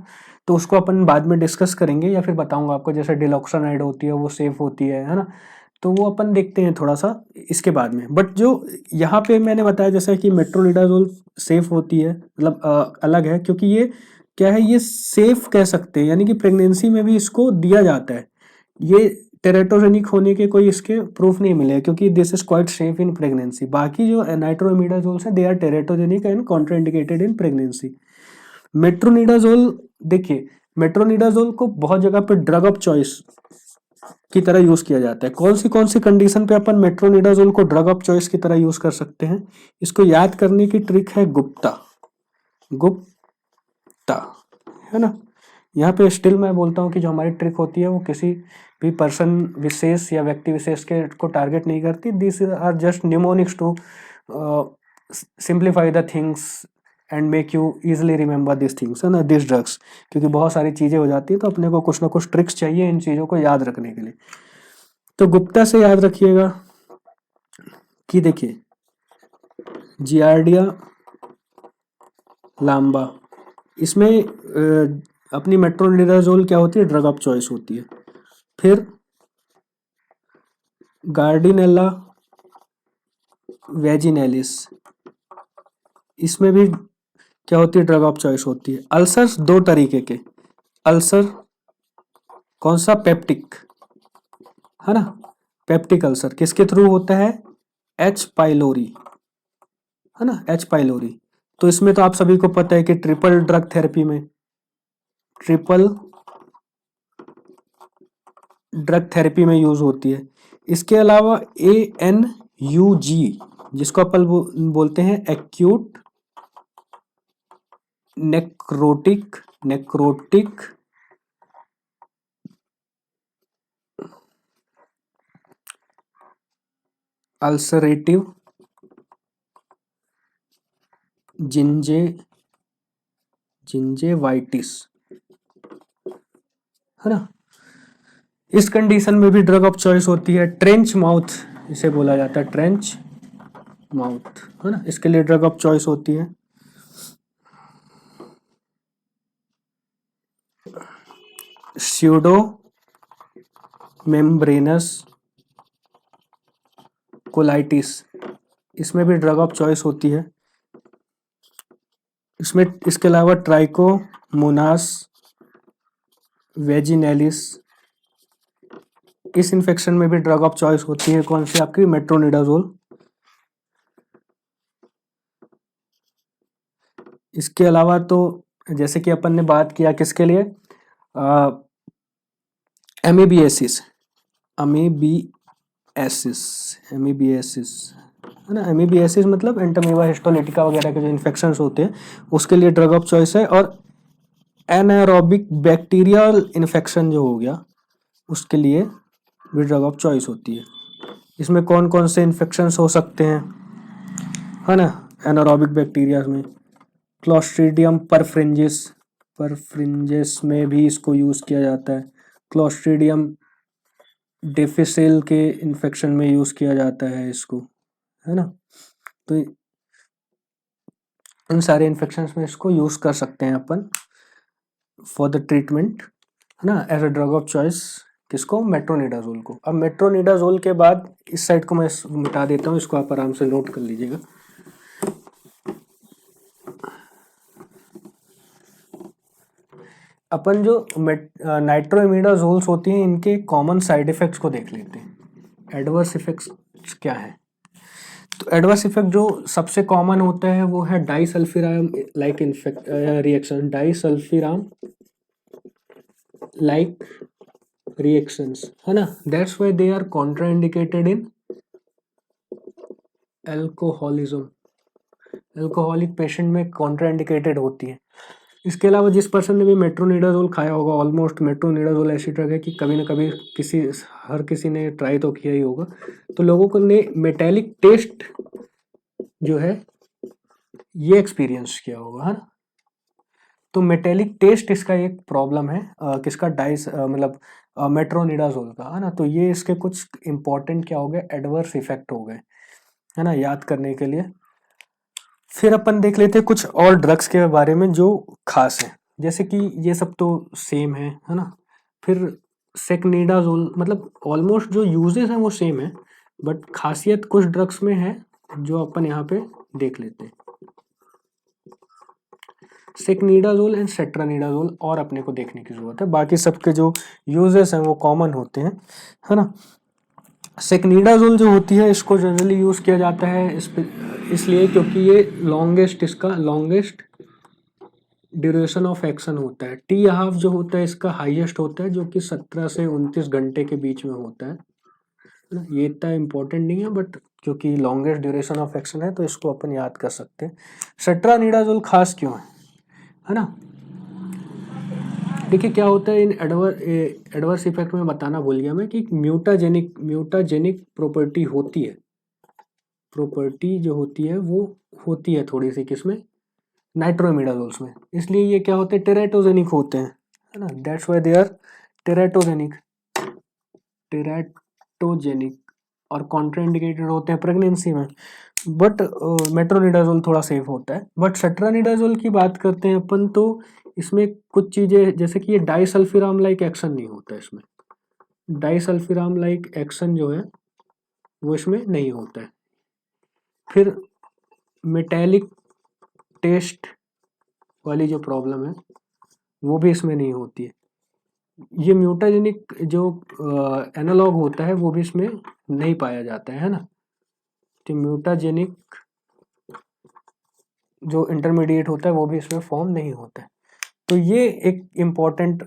तो उसको अपन बाद में डिस्कस करेंगे या फिर बताऊंगा आपको, जैसे डिलॉक्सानाइड होती है वो सेफ होती है ना। तो वो अपन देखते हैं थोड़ा सा इसके बाद में। बट जो यहाँ पे मैंने बताया जैसा कि मेट्रोनिडाजोल सेफ होती है, मतलब अलग है, क्योंकि ये क्या है, ये सेफ कह सकते हैं, यानी कि प्रेगनेंसी में भी इसको दिया जाता है। ये टेरेटोजेनिक होने के कोई इसके प्रूफ नहीं मिले, क्योंकि this is quite safe in pregnancy. बाकी जो नाइट्रोमिडाजोल्स हैं they are teratogenic and contraindicated in pregnancy. Metronidazole, देखिए मेट्रोनिडाजोल को बहुत जगह पे ड्रग ऑफ चॉइस की तरह यूज किया जाता है। कौन सी कंडीशन पे अपन मेट्रोनिडाजोल को ड्रग ऑफ चॉइस की तरह यूज कर सकते हैं, इसको याद करने की ट्रिक है गुप्ता, गुप्ता, है ना। यहाँ पे स्टिल मैं बोलता हूँ कि जो हमारी ट्रिक होती है वो किसी भी पर्सन विशेष या व्यक्ति विशेष के को टारगेट नहीं करती। This are just mnemonics to simplify the things and make you easily remember this things, है ना, दिस ड्रग्स। क्योंकि बहुत सारी चीज़ें हो जाती है तो अपने को कुछ ना कुछ ट्रिक्स चाहिए इन चीज़ों को याद रखने के लिए। तो गुप्ता से याद रखिएगा कि देखिए जियार्डिया लांबा, इसमें अपनी मेट्रोनिडाजोल क्या होती है, ड्रग ऑफ चॉइस होती है। फिर गार्डिनेला वेजिनेलिस, इसमें भी क्या होती है, ड्रग ऑफ चॉइस होती है। अल्सर्स दो तरीके के, अल्सर कौन सा, पेप्टिक, है ना। पेप्टिक अल्सर किसके थ्रू होता है, एच पाइलोरी, है ना, एच पाइलोरी। तो इसमें तो आप सभी को पता है कि ट्रिपल ड्रग थेरेपी में, ट्रिपल ड्रग थेरेपी में यूज होती है। इसके अलावा ANUG, जिसको अपन बोलते हैं एक्यूट नेक्रोटिक अल्सरेटिव जिंजेवाइटिस, है ना। इस कंडीशन में भी ड्रग ऑफ चॉइस होती है। ट्रेंच माउथ इसे बोला जाता है, ट्रेंच माउथ, है ना, इसके लिए ड्रग ऑफ चॉइस होती है। स्यूडो मेम्ब्रेनस कोलाइटिस, इसमें भी ड्रग ऑफ चॉइस होती है। इसमें इसके अलावा ट्राइकोमोनास वेजिनेलिस, इस इन्फेक्शन में भी ड्रग ऑफ चॉइस होती है, कौन सी, आपकी मेट्रोनिडाजोल। इसके अलावा तो जैसे कि अपन ने बात किया किसके लिए, एमीबियासिस, है ना। एमीबियासिस मतलब एंटोमीबा हिस्टोलिटिका वगैरह के जो इन्फेक्शंस होते हैं उसके लिए ड्रग ऑफ चॉइस है। और एनारोबिक बैक्टीरियल इन्फेक्शन जो हो गया उसके लिए भी ड्रग ऑफ चॉइस होती है। इसमें कौन कौन से इन्फेक्शंस हो सकते हैं, है ना, एनारोबिक बैक्टीरिया में, क्लोस्ट्रीडियम परफ्रिंजिस में भी इसको यूज़ किया जाता है। क्लोस्ट्रीडियम डिफिसिल के इन्फेक्शन में यूज़ किया जाता है इसको, है ना। तो इन सारे इन्फेक्शंस में इसको यूज़ कर सकते हैं अपन फॉर द ट्रीटमेंट, है ना, as a drug of choice. किसको? मेट्रोनिडाजोल को। अब मेट्रोनिडाजोल के बाद इस साइड को मैं मिटा देता हूँ, इसको आप आराम से नोट कर लीजिएगा। अपन जो नाइट्रोइमिडाजोल्स होती हैं, इनके कॉमन साइड इफेक्ट्स को देख लेते हैं। एडवर्स इफेक्ट्स क्या है? तो एडवर्स इफेक्ट जो सबसे कॉमन होता है वो है disulfiram like infect reaction, disulfiram like reactions, है ना। That's why they are contraindicated in alcoholism. Alcoholic patient में कॉन्ट्राइंडिकेटेड होती है। इसके अलावा जिस पर्सन ने भी मेट्रोनिडाजोल खाया होगा, ऑलमोस्ट मेट्रोनिडाजोल ऐसी ड्रग है कि कभी ना कभी हर किसी ने ट्राई तो किया ही होगा। तो लोगों को ने मेटेलिक टेस्ट जो है ये एक्सपीरियंस किया होगा, है ना। तो मेटेलिक टेस्ट इसका एक प्रॉब्लम है, किसका? मतलब मेट्रोनिडाजोल का, है ना। तो ये इसके कुछ इंपॉर्टेंट क्या हो गए? एडवर्स इफेक्ट हो गए, है ना, याद करने के लिए। फिर अपन देख लेते हैं कुछ और ड्रग्स के बारे में जो खास है, जैसे कि ये सब तो सेम है ना। फिर सेकनीडाजोल, मतलब ऑलमोस्ट जो यूजेस हैं वो सेम है, बट खासियत कुछ ड्रग्स में है जो अपन यहाँ पे देख लेते हैं। सेकनीडाजोल एंड सेट्रानिडाजोल और अपने को देखने की जरूरत है, बाकी सबके जो यूजेस हैं वो कॉमन होते हैं, है ना। सेकनीडाजोल जो होती है इसको जनरली यूज किया जाता है इसलिए क्योंकि ये इसका लॉन्गेस्ट ड्यूरेशन ऑफ एक्शन होता है। टी हाफ जो होता है इसका हाईएस्ट होता है, जो कि 17 से 29 घंटे के बीच में होता है ना। ये इतना इम्पोर्टेंट नहीं है, बट क्योंकि लॉन्गेस्ट ड्यूरेशन ऑफ एक्शन है तो इसको अपन याद कर सकते हैं। सेट्रानिडाजोल खास क्यों है ना। देखिए क्या होता है, इन एडवर्स इफेक्ट में बताना भूल गया मैं कि म्यूटाजेनिक प्रॉपर्टी होती है। प्रॉपर्टी जो होती है वो होती है थोड़ी सी किसमें? नाइट्रोमिडाजोल्स में। इसलिए ये क्या होते हैं? टेराटोजेनिक होते हैं, है ना। That's why they are teratogenic और कॉन्ट्राइंडिकेटेड होते हैं प्रेगनेंसी में। बट मेट्रोनिडाजोल थोड़ा सेफ होता है। बट सेट्रानिडाजोल की बात करते हैं अपन, तो इसमें कुछ चीजें, जैसे कि ये डाइसल्फिराम लाइक एक्शन नहीं होता इसमें। डाइसल्फिराम लाइक एक्शन जो है वो इसमें नहीं होता है। फिर मेटेलिक टेस्ट वाली जो प्रॉब्लम है वो भी इसमें नहीं होती है। ये म्यूटाजेनिक जो एनालॉग होता है वो भी इसमें नहीं पाया जाता है ना। तो म्यूटाजेनिक जो इंटरमीडिएट होता है वो भी इसमें फॉर्म नहीं होता है। तो ये एक इम्पॉर्टेंट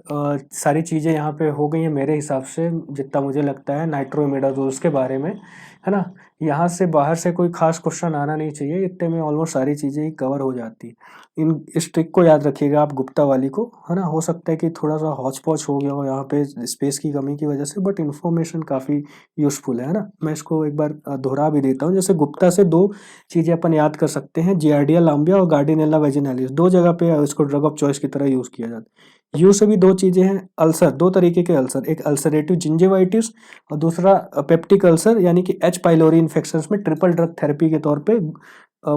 सारी चीज़ें यहाँ पे हो गई हैं मेरे हिसाब से, जितना मुझे लगता है नाइट्रोमिडाजोल्स के बारे में, है ना। यहाँ से बाहर से कोई खास क्वेश्चन आना नहीं चाहिए, इतने में ऑलमोस्ट सारी चीज़ें ही कवर हो जाती। इन इस ट्रिक को याद रखिएगा आप, गुप्ता वाली को, है ना। हो सकता है कि थोड़ा सा हौच पौच हो गया हो यहाँ पे स्पेस की कमी की वजह से, बट इन्फॉर्मेशन काफ़ी यूजफुल है ना। मैं इसको एक बार दोहरा भी देता हूँ। जैसे गुप्ता से दो चीज़ें अपन याद कर सकते हैं, जियार्डिया लाम्बिया और गार्डिनेला वेजिनालिस, दो जगह पे इसको ड्रग ऑफ चॉइस की तरह यूज़ किया जाता है। यू से भी दो चीज़ें हैं, अल्सर, दो तरीके के अल्सर, एक अल्सरेटिव जिंजिवाइटिस और दूसरा पेप्टिक अल्सर, यानी कि एच पाइलोरी इन्फेक्शन में ट्रिपल ड्रग थेरेपी के तौर पे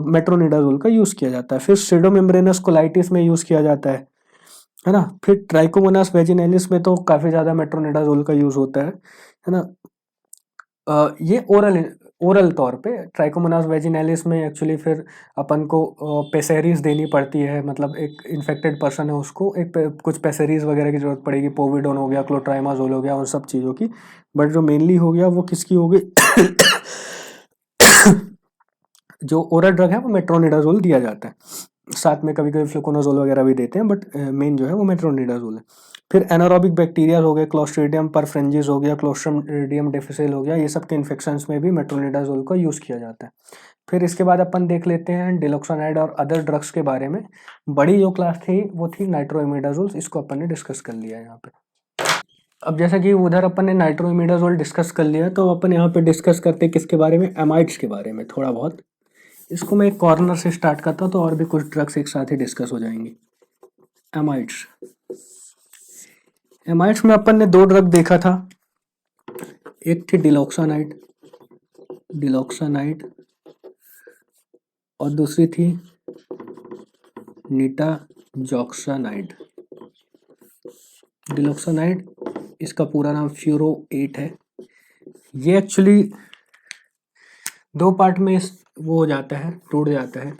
मेट्रोनिडाजोल का यूज़ किया जाता है। फिर सीडोमेम्ब्रेनस कोलाइटिस में यूज़ किया जाता है ना। फिर ट्राइकोमोनास वेजिनैलिस में तो काफ़ी ज़्यादा मेट्रोनिडाजोल का यूज़ होता है ना। ये ओरल तौर पे ट्राइकोमोनास वेजिनैलिस में एक्चुअली फिर अपन को पेसेरीज देनी पड़ती है, मतलब एक इन्फेक्टेड पर्सन है उसको कुछ पेसेरीज वगैरह की जरूरत पड़ेगी, पोविडोन हो गया, क्लोट्राइमाजोल हो गया, उन सब चीज़ों की। बट जो मेनली हो गया वो किसकी हो गई जो ओरल ड्रग है वो मेट्रोनिडाजोल दिया जाता है, साथ में कभी कभी फ्लुकोनाजोल वगैरह भी देते हैं, बट मेन जो है वो मेट्रोनिडाजोल है। फिर एनारोबिक बैक्टीरिया हो गए, क्लोस्ट्रीडियम परफ्रेंजिस हो गया, क्लोस्ट्रीडियम डिफिसिल हो गया, ये सब के इन्फेक्शंस में भी मेट्रोनिडाजोल का यूज़ किया जाता है। फिर इसके बाद अपन देख लेते हैं डिलॉक्सानाइड और अदर ड्रग्स के बारे में। बड़ी जो क्लास थी वो थी नाइट्रोइमिडाजोल, इसको अपन ने डिस्कस कर लिया है यहाँ पे। अब जैसा कि उधर अपन ने नाइट्रोइमिडाजोल डिस्कस कर लिया, तो अपन यहाँ पे डिस्कस करते हैं किसके बारे में? एमाइड्स के बारे में थोड़ा बहुत। इसको मैं एक कॉर्नर से स्टार्ट करता हूँ, तो और भी कुछ ड्रग्स एक साथ ही डिस्कस हो जाएंगे। एमाइड्स, एमाइड्स में अपन ने दो ड्रग देखा था, एक थी डिलॉक्सानाइड और दूसरी थी नीटाजॉक्सानाइड, डिलॉक्सानाइड इसका पूरा नाम फ्यूरो 8 है। ये एक्चुअली दो पार्ट में वो हो जाता है, टूट जाता है।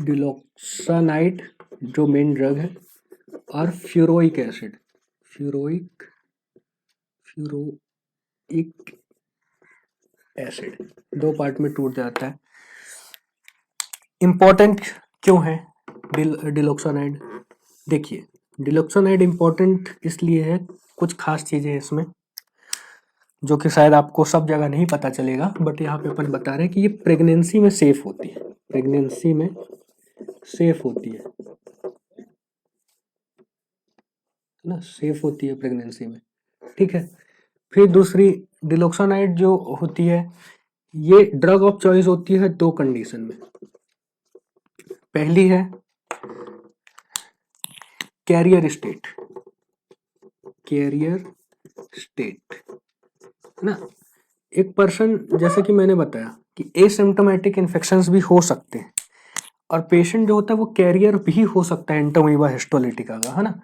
डिलॉक्सानाइड जो मेन ड्रग है और फ्यूरोइक एसिड, फ्यूरोइक एसिड दो पार्ट में टूट जाता है। इम्पोर्टेंट क्यों है डिलॉक्सानाइड? देखिए डिलॉक्सानाइड इम्पोर्टेंट इसलिए है, कुछ खास चीजें हैं इसमें जो कि शायद आपको सब जगह नहीं पता चलेगा, बट यहाँ पे अपन बता रहे हैं कि ये प्रेगनेंसी में सेफ होती है, प्रेगनेंसी में सेफ होती है ना, सेफ होती है प्रेगनेंसी में, ठीक है। फिर दूसरी डिलॉक्सानाइड जो होती है ये ड्रग ऑफ चॉइस होती है दो कंडीशन में। पहली है कैरियर स्टेट, कैरियर स्टेट है ना। एक पर्सन, जैसे कि मैंने बताया कि एसिम्प्टोमेटिक इन्फेक्शंस भी हो सकते हैं और पेशेंट जो होता है वो कैरियर भी हो सकता है एंटोमीबा हिस्टोलिटिका का, है ना,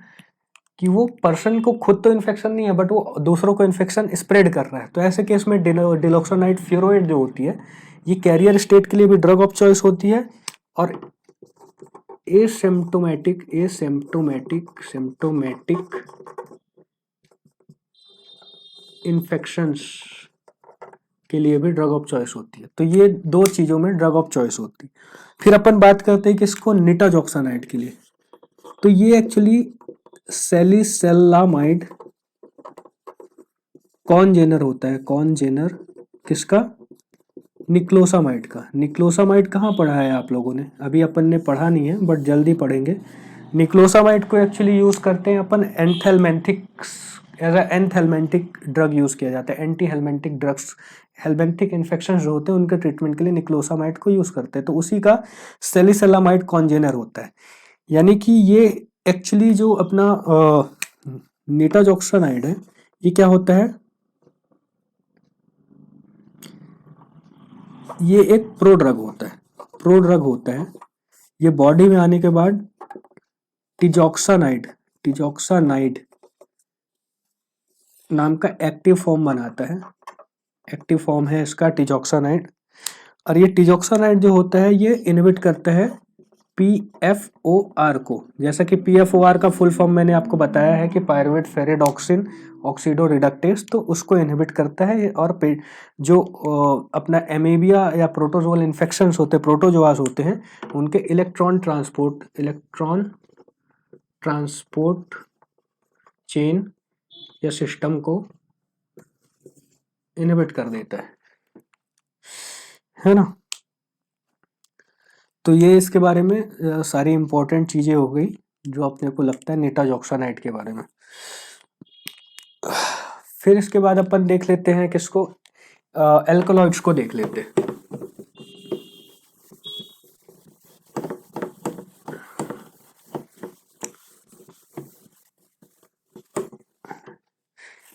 कि वो पर्सन को खुद तो इन्फेक्शन नहीं है बट वो दूसरों को इन्फेक्शन स्प्रेड कर रहा है। तो ऐसे केस में डिलॉक्सानाइड फ्यूरोइड जो होती है ये कैरियर स्टेट के लिए भी ड्रग ऑफ चॉइस होती है और एसिम्प्टोमेटिक इन्फेक्शंस के लिए भी ड्रग ऑफ चॉइस होती है। तो ये दो चीजों में ड्रग ऑफ चॉइस होती है। फिर अपन बात करते हैं कि इसको नीटाजॉक्सानाइड के लिए, तो ये एक्चुअली सैलिसिलामाइड कॉनजेनर होता है, कॉनजेनर किसका? निक्लोसामाइड का। निक्लोसामाइड कहाँ पढ़ा है आप लोगों ने? अभी अपन ने पढ़ा नहीं है बट जल्दी पढ़ेंगे। निक्लोसामाइड को एक्चुअली यूज करते हैं अपन एंथेलमेंथिक्स, as a anthelmintic drug use किया जाता है। एंटी हेलमेंटिक ड्रग्स, हेलमेंटिक इन्फेक्शन जो होते हैं उनके ट्रीटमेंट के लिए निक्लोसामाइड को यूज करते हैं। तो उसी का सैलिसिलामाइड कॉन्जेनर होता है। यानी कि ये एक्चुअली जो अपना नीटाजॉक्सानाइड है ये क्या होता है, ये एक प्रोड्रग होता है, प्रोड्रग होता है। ये बॉडी में आने के बाद टिजॉक्सानाइड नाम का एक्टिव फॉर्म बनाता है, एक्टिव फॉर्म है इसका टिजॉक्सानाइड। और ये टिजॉक्सानाइड जो होता है ये इनहिबिट करता है PFOR को। जैसा कि PFOR का फुल फॉर्म मैंने आपको बताया है कि पायरुवेट फेरिडॉक्सिन ऑक्सीडो रिडक्टेस, तो उसको इनहिबिट करता है। और जो अपना एमीबिया या प्रोटोजोअल इन्फेक्शंस होते हैं, प्रोटोजोआस होते हैं, उनके इलेक्ट्रॉन ट्रांसपोर्ट चेन या सिस्टम को इनहिबिट कर देता है ना। तो ये इसके बारे में सारी इंपॉर्टेंट चीजें हो गई जो अपने को लगता है नीटाजॉक्सानाइड के बारे में। फिर इसके बाद अपन देख लेते हैं किसको, एल्कलॉइड्स को देख लेते हैं।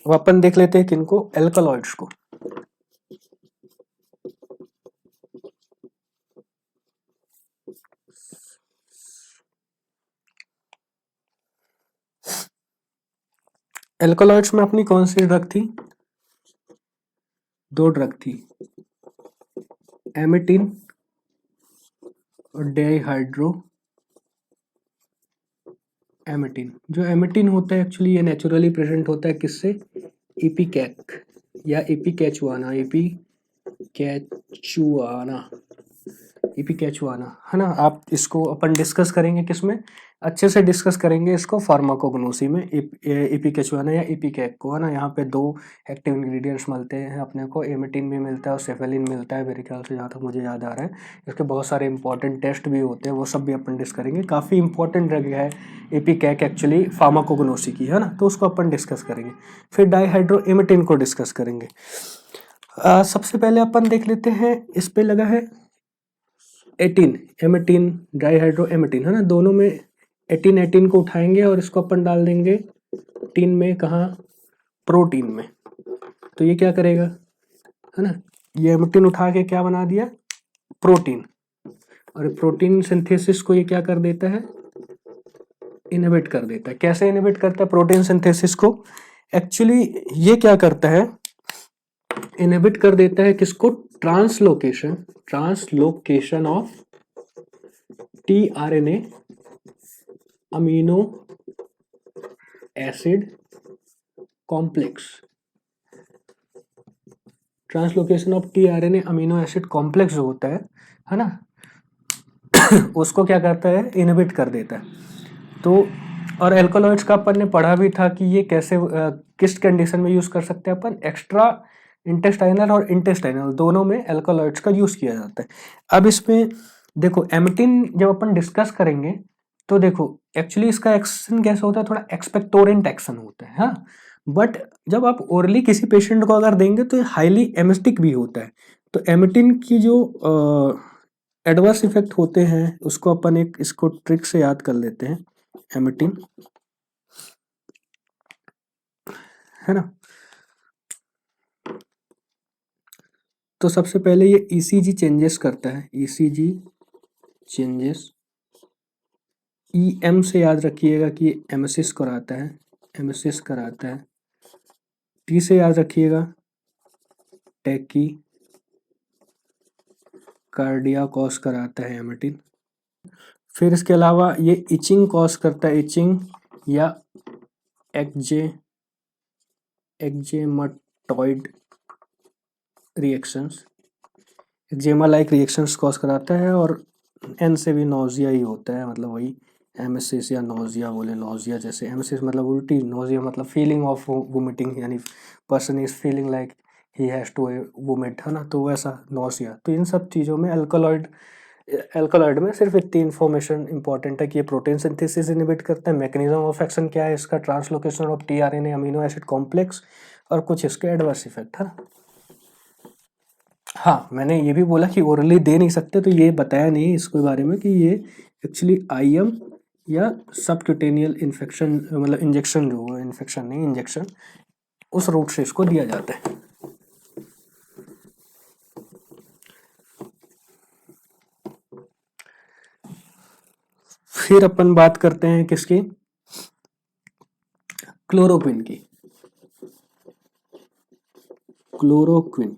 अब अपन देख लेते हैं किनको, एल्कलॉइड्स को। एल्कलॉइड्स में अपनी कौन सी ड्रग थी? दो ड्रग थी, एमिटिन और डाइहाइड्रो एमिटिन। जो एमिटिन होता है एक्चुअली ये नेचुरली प्रेजेंट होता है किससे? इपिकैक या इपिकैचुआना है ना। आप इसको अपन डिस्कस करेंगे किसमें, अच्छे से डिस्कस करेंगे इसको फार्माकोग्नोसी में, इपिकैचुआना या इपिकैक को, है ना। यहाँ पे दो एक्टिव इंग्रेडिएंट्स मिलते हैं अपने को, एमिटिन भी मिलता है और सेफेलिन मिलता है मेरे ख्याल से, जहाँ तक मुझे याद आ रहा है। इसके बहुत सारे इंपॉर्टेंट टेस्ट भी होते हैं, वो सब भी अपन डिस्कस करेंगे। काफ़ी इंपॉर्टेंट ड्रग है इपिकैक एक्चुअली फार्माकोग्नोसी की, है ना, तो उसको अपन डिस्कस करेंगे। फिर डाइहाइड्रो एमिटिन को डिस्कस करेंगे। सबसे पहले अपन देख लेते हैं, इस पे लगा है 18 एमिटिन, डाइहाइड्रो एमिटिन, है ना। दोनों में 18 को उठाएंगे और इसको अपन डाल देंगे टीन में, कहाँ? प्रोटीन में। तो ये क्या करेगा, है ना, ये एमिटिन उठा के क्या बना दिया? प्रोटीन। और प्रोटीन सिंथेसिस को ये क्या कर देता है, इनहिबिट कर देता है। कैसे इनहिबिट करता है प्रोटीन सिंथेसिस को? एक्चुअली ये क्या करता है, इनहिबिट कर देता है किसको, translocation of tRNA amino acid complex. Translocation of tRNA amino acid complex जो होता है ना, उसको क्या करता है, इनहिबिट कर देता है। तो और एल्कोलॉइड्स का अपन ने पढ़ा भी था कि ये कैसे किस कंडीशन में यूज कर सकते हैं अपन, एक्स्ट्रा इंटेस्टाइनल और इंटेस्टाइनल दोनों में एल्कोलॉइड्स का यूज किया जाता है। अब इसमें देखो एमिटिन जब अपन डिस्कस करेंगे तो देखो एक्चुअली इसका एक्शन कैसा होता है, थोड़ा एक्सपेक्टोरेंट एक्शन होता है, हाँ, बट जब आप ओरली किसी पेशेंट को अगर देंगे तो हाईली एमिस्टिक भी होता है। तो एमिटिन की जो एडवर्स इफेक्ट होते हैं उसको अपन एक इसको ट्रिक से याद कर लेते हैं, एमिटिन, है ना। तो सबसे पहले ये ईसीजी चेंजेस करता है, ईसीजी चेंजेस, ईएम से याद रखिएगा कि एमेसिस कराता है, एमेसिस कराता है। टी से याद रखिएगा टैकी कार्डिया कॉज कराता है एमिटिन। फिर इसके अलावा ये इचिंग कॉज करता है, इचिंग या eczematoid reactions, eczema like reactions cause कराता है। और एन से भी नोजिया ही होता है, मतलब वही एमेसिस या नोजिया बोले, नोजिया जैसे, एमेसिस मतलब उल्टी, नोजिया मतलब फीलिंग ऑफ वोमिटिंग, यानी person is feeling like he has to vomit, है ना, तो वैसा नोजिया। तो इन सब चीज़ों में एल्कोलॉइड में सिर्फ इतनी इन्फॉर्मेशन इंपॉर्टेंट है कि ये प्रोटीन सिंथेसिस इनहिबिट करता है, मैकेनिज्म ऑफ एक्शन क्या है इसका, translocation of tRNA amino acid complex, और कुछ इसके एडवर्स इफेक्ट, है ना। हाँ, मैंने ये भी बोला कि ओरली दे नहीं सकते, तो ये बताया नहीं इसके बारे में कि ये एक्चुअली आईएम या सबक्यूटेनियल इन्फेक्शन, मतलब इंजेक्शन जो है, इन्फेक्शन नहीं इंजेक्शन, उस रूट से इसको दिया जाता है। फिर अपन बात करते हैं किसकी, क्लोरोक्विन की। क्लोरोक्विन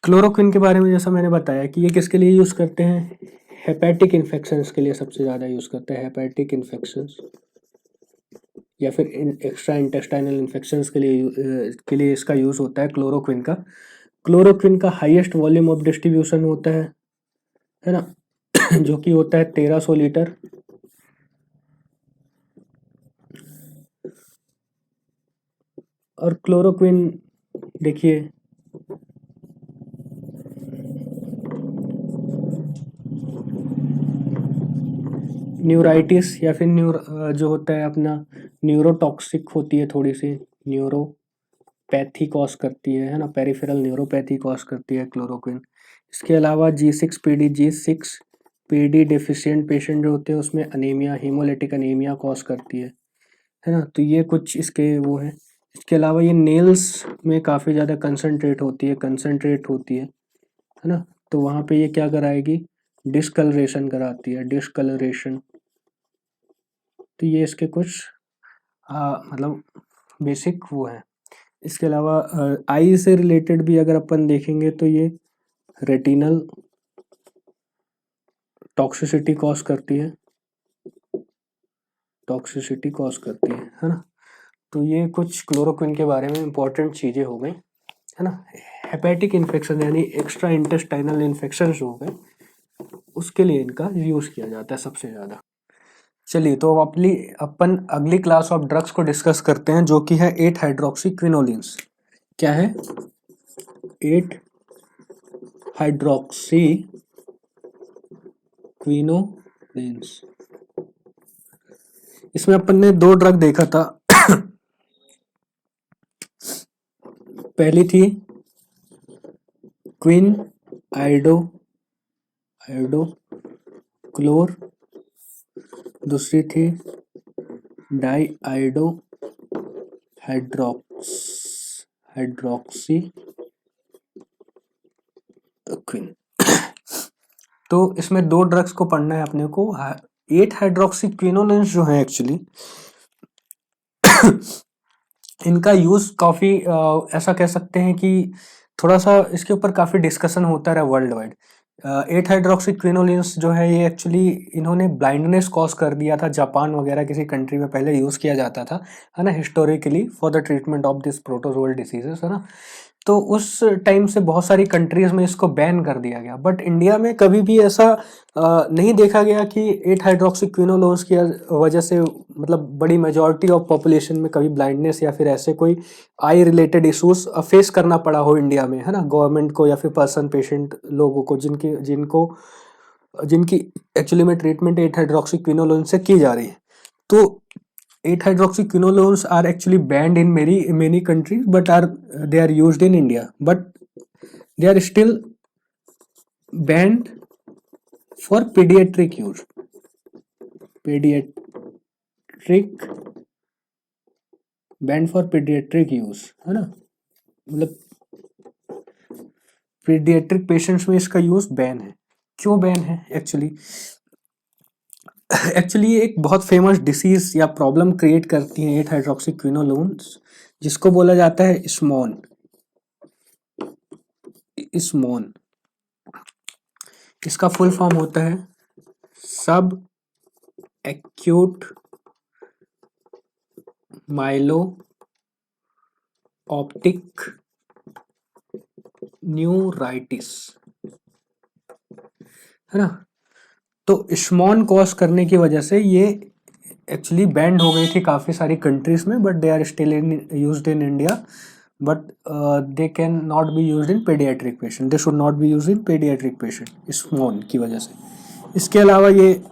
क्लोरोक्विन के बारे में जैसा मैंने बताया कि ये किसके लिए यूज करते हैं, हेपेटिक इन्फेक्शंस के लिए सबसे ज़्यादा यूज करते हैं, हेपेटिक इन्फेक्शंस या फिर एक्स्ट्रा इंटेस्टाइनल इन्फेक्शंस के लिए इसका यूज होता है क्लोरोक्विन का। क्लोरोक्विन का हाईएस्ट वॉल्यूम ऑफ डिस्ट्रीब्यूशन होता है ना, जो कि होता है 1300 लीटर। और क्लोरोक्विन देखिए न्यूराइटिस या फिर जो होता है अपना न्यूरोटॉक्सिक होती है, थोड़ी सी न्यूरोपैथी कॉज करती है ना, पेरिफेरल न्यूरोपैथी कॉज करती है क्लोरोक्विन। इसके अलावा G6PD डेफिशिएंट पेशेंट जो होते हैं उसमें अनीमिया, हीमोलिटिक अनीमिया कॉज करती है ना। तो ये कुछ इसके वो हैं। इसके अलावा ये नेल्स में काफ़ी ज़्यादा कंसनट्रेट होती है ना, तो वहाँ पे ये क्या कराएगी, डिस्कलरेशन कराती है, डिस्कलरेशन। तो ये इसके कुछ मतलब बेसिक वो है। इसके अलावा आई से रिलेटेड भी अगर अपन देखेंगे तो ये रेटिनल टॉक्सिसिटी कॉज करती है, है ना। तो ये कुछ क्लोरोक्विन के बारे में इंपॉर्टेंट चीज़ें हो गई, है ना। हेपेटिक इन्फेक्शन यानी एक्स्ट्रा इंटेस्टाइनल इन्फेक्शन हो गए, उसके लिए इनका यूज़ किया जाता है सबसे ज़्यादा। चलिए, तो अपन अगली क्लास ऑफ ड्रग्स को डिस्कस करते हैं, जो कि है 8 हाइड्रोक्सी क्विनोलिन्स। क्या है, 8 हाइड्रोक्सी क्विनोलिन्स। इसमें अपन ने 2 ड्रग देखा था। पहली थी क्विन आयोडो क्लोर, दूसरी थी डाई आयोडो हाइड्रोक्सी क्विन। तो इसमें दो ड्रग्स को पढ़ना है अपने को। 8 हाइड्रोक्सी क्विनोलिन्स जो है एक्चुअली इनका यूज काफी ऐसा कह सकते हैं कि थोड़ा सा इसके ऊपर काफी डिस्कशन होता रहा वर्ल्ड वाइड। 8 हाइड्रोक्सी क्विनोलिन्स जो है ये एक्चुअली इन्होंने ब्लाइंडनेस कॉज कर दिया था। जापान वगैरह किसी कंट्री में पहले यूज किया जाता था, है ना, historically for the treatment of this protozoal diseases, है ना। तो उस टाइम से बहुत सारी कंट्रीज में इसको बैन कर दिया गया, बट इंडिया में कभी भी ऐसा नहीं देखा गया कि 8 हाइड्रोक्सीक्विनोलोन्स की वजह से मतलब बड़ी मेजॉरिटी ऑफ पॉपुलेशन में कभी ब्लाइंडनेस या फिर ऐसे कोई आई रिलेटेड इश्यूज फेस करना पड़ा हो इंडिया में, है ना, गवर्नमेंट को या फिर पर्सन पेशेंट लोगों को जिनकी एक्चुअली में ट्रीटमेंट 8 हाइड्रोक्सीक्विनोलोन से की जा रही है। तो 8 hydroxyquinolones are actually banned in many countries, but they are used in India, but they are still banned for pediatric use. Pediatric banned for pediatric use, है ना, मतलब pediatric patients में इसका यूज बैन है। क्यों बैन है actually ये एक बहुत फेमस डिसीज या प्रॉब्लम क्रिएट करती है 8 हाइड्रोक्सीक्विनोलोन्स, जिसको बोला जाता है स्मॉन। इसका फुल फॉर्म होता है सब एक्यूट माइलो ऑप्टिक न्यूराइटिस, है ना। तो स्मॉन कॉज करने की वजह से ये एक्चुअली बैंड हो गई थी काफी सारी कंट्रीज में, but they are still used in India, but they can not be used in paediatric patient, they should not be used in paediatric patient SMON की वजह से। इसके अलावा ये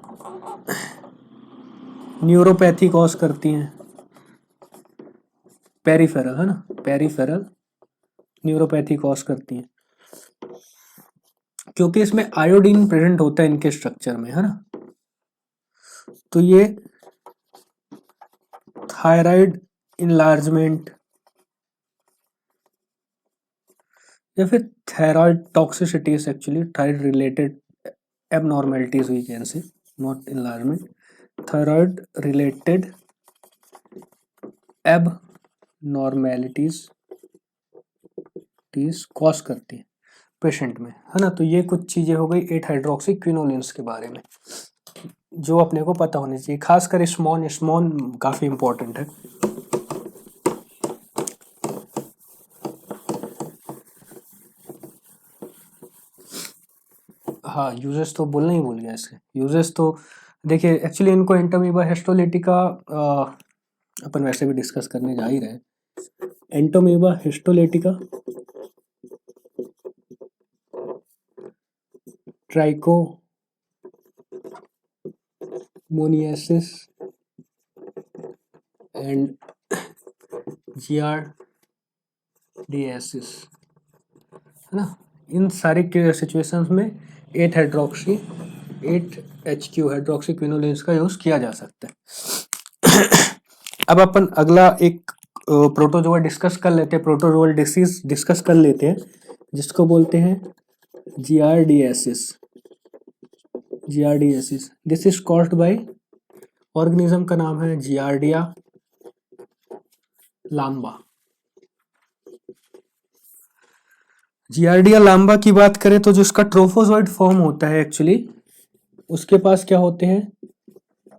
न्यूरोपैथी कॉज करती हैं, पेरिफेरल, है ना, पेरिफेरल न्यूरोपैथी कॉज करती हैं, क्योंकि इसमें आयोडीन प्रेजेंट होता है इनके स्ट्रक्चर में, है ना। तो ये थायराइड इनलार्जमेंट या फिर thyroid toxicities, actually thyroid related abnormalities we can say, not enlargement, thyroid related abnormalities cause करती है पेशेंट में, है ना। तो ये कुछ चीजें हो गई 8 हाइड्रोक्सीक्विनोलिन्स के बारे में जो अपने को पता होनी चाहिए, खासकर स्मॉन काफी इंपॉर्टेंट है। हाँ, यूजेस तो बोलना ही भूल गया इसके। यूजेस तो देखिए एक्चुअली इनको एंटोमीबा हिस्टोलिटिका अपन वैसे भी डिस्कस करने जा ही रहे। Entamoeba histolytica, trichomoniasis and giardiasis, है ना। इन सारे के सिचुएशंस में 8 HQ हाइड्रोक्सीक्विनोलिन्स का यूज किया जा सकता है। अब अपन अगला एक प्रोटोजोआ डिस्कस कर लेते हैं, प्रोटोजोअल डिसीज डिस्कस कर लेते हैं, जिसको बोलते हैं giardiasis. This is caused by, organism का नाम है जियार्डिया लांबा। जियार्डिया लांबा की बात करें तो जो इसका ट्रोफोजोइड फॉर्म होता है एक्चुअली, उसके पास क्या होते हैं,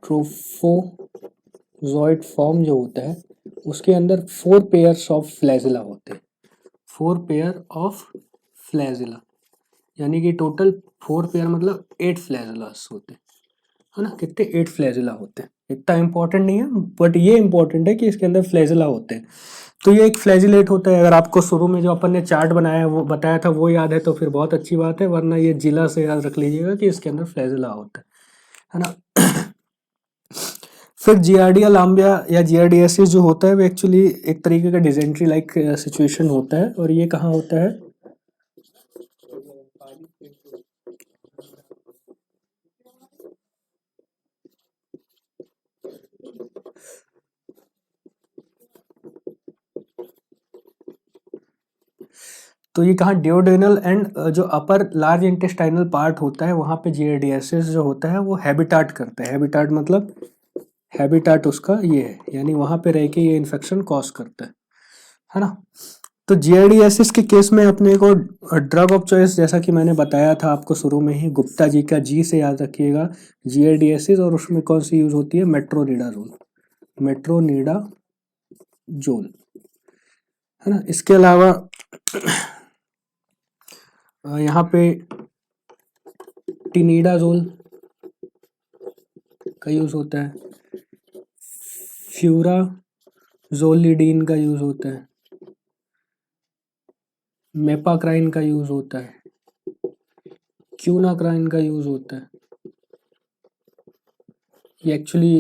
ट्रोफोजोइड फॉर्म जो होता है उसके अंदर 4 पेयर्स ऑफ फ्लैजिला होते हैं। 4 पेयर ऑफ फ्लैजिला, यानी कि टोटल 4 पेयर मतलब 8 फ्लैजिलास होते हैं, है ना। कितने, 8 फ्लैजिला होते हैं। इतना इंपॉर्टेंट नहीं है, बट ये इंपॉर्टेंट है कि इसके अंदर फ्लैजिला होते हैं। तो ये एक फ्लैजिलेट होता है। अगर आपको शुरू में जो अपन ने चार्ट बनाया वो बताया था वो याद है तो फिर बहुत अच्छी बात है, वरना ये जिला से याद रख लीजिएगा कि इसके अंदर फ्लैजिला होता है ना। फिर जियार्डिया लांबिया या जियार्डियासिस जो होता है वो एक्चुअली एक तरीके का डिजेंट्री लाइक सिचुएशन होता है, और ये कहाँ होता है, तो ये कहाँ डिओडेनल एंड जो अपर लार्ज इंटेस्टाइनल पार्ट होता है वहाँ पे जियार्डियासिस जो होता है वो हैबिटाट करता है। हैबिटाट मतलब हैबिटाट उसका ये है, यानी वहाँ पे रह के ये इन्फेक्शन कॉज करता है ना। तो जियार्डियासिस के केस में अपने को ड्रग ऑफ चॉइस जैसा कि मैंने बताया था आपको शुरू में ही, गुप्ता जी का जी से याद रखिएगा, जियार्डियासिस, और उसमें कौन सी यूज होती है, मेट्रोनिडाजोल, मेट्रोनिडाजोल, है ना। इसके अलावा यहाँ पे टिनिडाजोल का यूज होता है, फ्यूराजोलिडीन का यूज होता है, मेपाक्राइन का यूज होता है, क्यूनाक्राइन का यूज होता है। ये एक्चुअली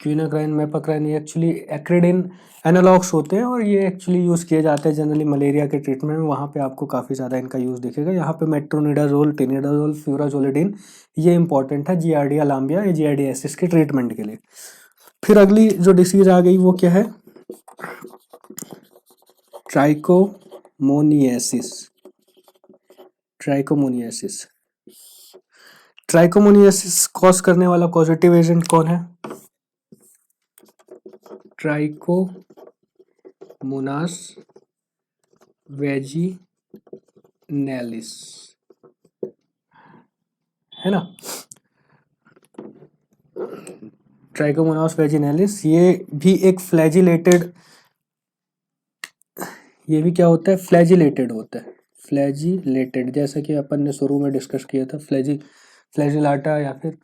क्यूनाक्राइन, मेपाक्राइन ये एक्चुअली एक्रिडिन एनालॉग्स होते हैं और ये एक्चुअली यूज़ किए जाते हैं जनरली मलेरिया के ट्रीटमेंट में। वहाँ पे आपको काफ़ी ज़्यादा इनका यूज़ दिखेगा। यहाँ पे मेट्रोनिडाजोल, टिनिडाजोल, फ्यूराजोलिडीन ये इंपॉर्टेंट है जियार्डिया लाम्बिया या जियार्डियासिस के ट्रीटमेंट के लिए। फिर अगली जो डिसीज आ गई वो क्या है, ट्राइकोमोनियासिस। ट्राइकोमोनियासिस ट्राइकोमोनियासिस कॉज करने वाला पॉजिटिव एजेंट कौन है, ट्राइकोमोनास वेजिनैलिस, है ना। ट्राइकोमोनास वेजिनैलिस ये भी एक फ्लैजिलेटेड, ये भी क्या होता है, फ्लैजिलेटेड होता है। फ्लैजिलेटेड जैसा कि अपन ने शुरू में डिस्कस किया था, फ्लैजिलाटा या फिर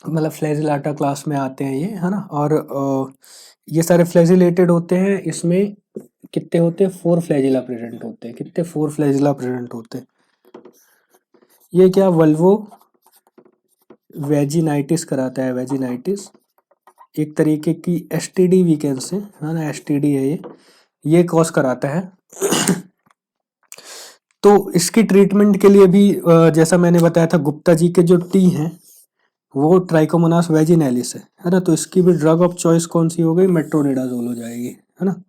मतलब फ्लैजिलाटा क्लास में आते हैं ये, है ना। और ये सारे फ्लैजिलेटेड होते हैं। इसमें कितने होते हैं, 4 फ्लैजिला प्रेजेंट होते हैं। कितने, 4 फ्लैजिला प्रेजेंट होते हैं। ये क्या वल्वो वेजिनाइटिस कराता है, वेजिनाइटिस एक तरीके की एसटीडी वी कैन से, है ना, एसटीडी है ये कॉज कराता है। तो इसकी ट्रीटमेंट के लिए भी जैसा मैंने बताया था, गुप्ता जी के जो टी हैं वो ट्राइकोमोनास वेजिनैलिस है ना। तो इसकी भी ड्रग ऑफ चॉइस कौन सी हो गई, मेट्रोनिडाजोल हो जाएगी, है ना।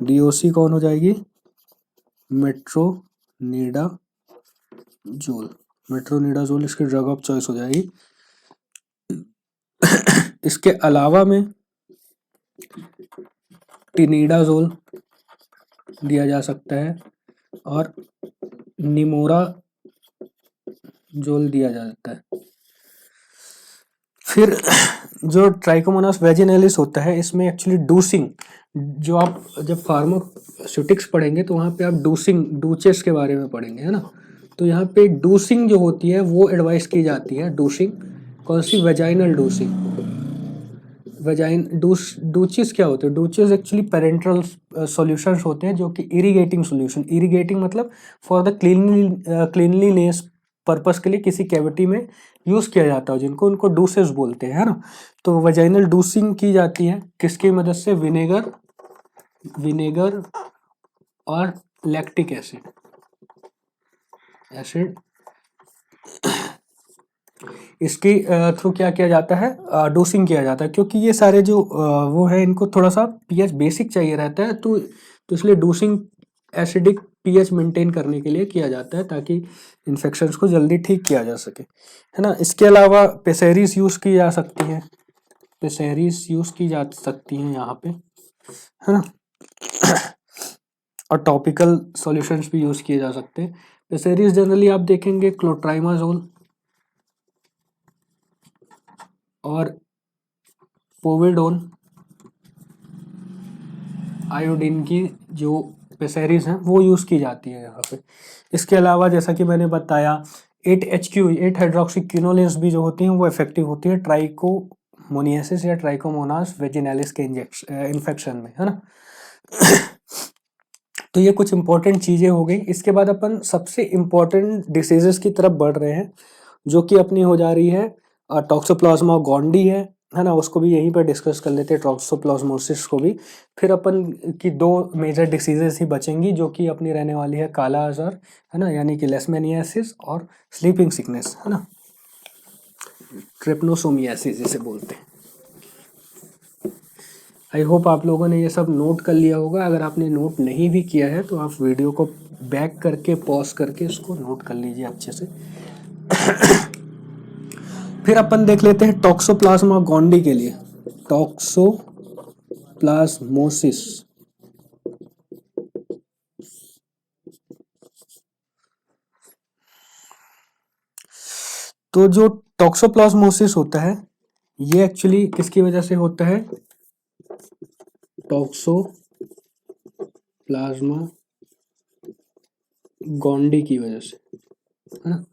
डीओसी कौन हो जाएगी, मेट्रोनिडाजोल, मेट्रोनिडाजोल इसकी ड्रग ऑफ चॉइस हो जाएगी। इसके अलावा में टिनिडाजोल दिया जा सकता है और निमोराजोल दिया जाता है। फिर जो ट्राइकोमोनास वेजिनैलिस होता है इसमें एक्चुअली डूसिंग, जो आप जब फार्मास्यूटिक्स पढ़ेंगे तो वहाँ पे आप डूचेस के बारे में पढ़ेंगे, है ना। तो यहाँ पे डूसिंग जो होती है वो एडवाइस की जाती है। डूसिंग कौन सी, वेजाइनल डूसिंग। डूचिस क्या होते हैं, डूचिस एक्चुअली पेरेंट्रल सॉल्यूशंस होते हैं जो कि इरिगेटिंग सॉल्यूशन, इरिगेटिंग मतलब फॉर द क्लीनलीनेस पर्पस के लिए किसी कैविटी में यूज किया जाता है जिनको, उनको डूसेस बोलते हैं, है ना। तो वेजाइनल डूसिंग की जाती है किसकी मदद से, विनेगर और लैक्टिक एसिड इसकी थ्रू क्या किया जाता है, डोसिंग किया जाता है। क्योंकि ये सारे जो वो है इनको थोड़ा सा पीएच बेसिक चाहिए रहता है, तो इसलिए डोसिंग एसिडिक पीएच मेंटेन करने के लिए किया जाता है ताकि इन्फेक्शंस को जल्दी ठीक किया जा सके, है ना। इसके अलावा पेसेरिस यूज़ की जा सकती है, पेसेरिस यूज़ की जा सकती हैं यहाँ पे, है ना। और टॉपिकल सॉल्यूशंस भी यूज़ किए जा सकते हैं। पेसेरिस जनरली आप देखेंगे क्लोट्राइमाजोल और पोविडोन आयोडीन की जो पेसेरिस हैं वो यूज़ की जाती है यहाँ पे। इसके अलावा जैसा कि मैंने बताया 8 हाइड्रोक्सीक्विनोलेंस भी जो होती हैं वो इफेक्टिव होती है ट्राइकोमोनियासिस या ट्राइकोमोनास वेजिनैलिस के इन्फेक्शन में, है ना। तो ये कुछ इंपॉर्टेंट चीज़ें हो गई। इसके बाद अपन सबसे इम्पोर्टेंट डिसीजेस की तरफ बढ़ रहे हैं जो कि अपनी हो जा रही है टॉक्सोप्लाज्मा गोंडी है ना। उसको भी यहीं पर डिस्कस कर लेते हैं, टॉक्सोप्लाज्मोसिस को भी। फिर अपन की 2 मेजर डिसीजेस ही बचेंगी जो कि अपनी रहने वाली है काला अज़हर, है ना, यानी कि लेशमैनियासिस और स्लीपिंग सिकनेस, है ना, ट्रिपनोसोमियासिस जिसे बोलते हैं। आई होप आप लोगों ने ये सब नोट कर लिया होगा। अगर आपने नोट नहीं भी किया है तो आप वीडियो को बैक करके पॉज करके इसको नोट कर लीजिए अच्छे से। फिर अपन देख लेते हैं टॉक्सोप्लाज्मा गोंडी के लिए। टॉक्सोप्लाज्मोसिस। तो जो टॉक्सोप्लाज्मोसिस होता है ये एक्चुअली किसकी वजह से होता है? टॉक्सोप्लाज्मा गोंडी की वजह से, है ना।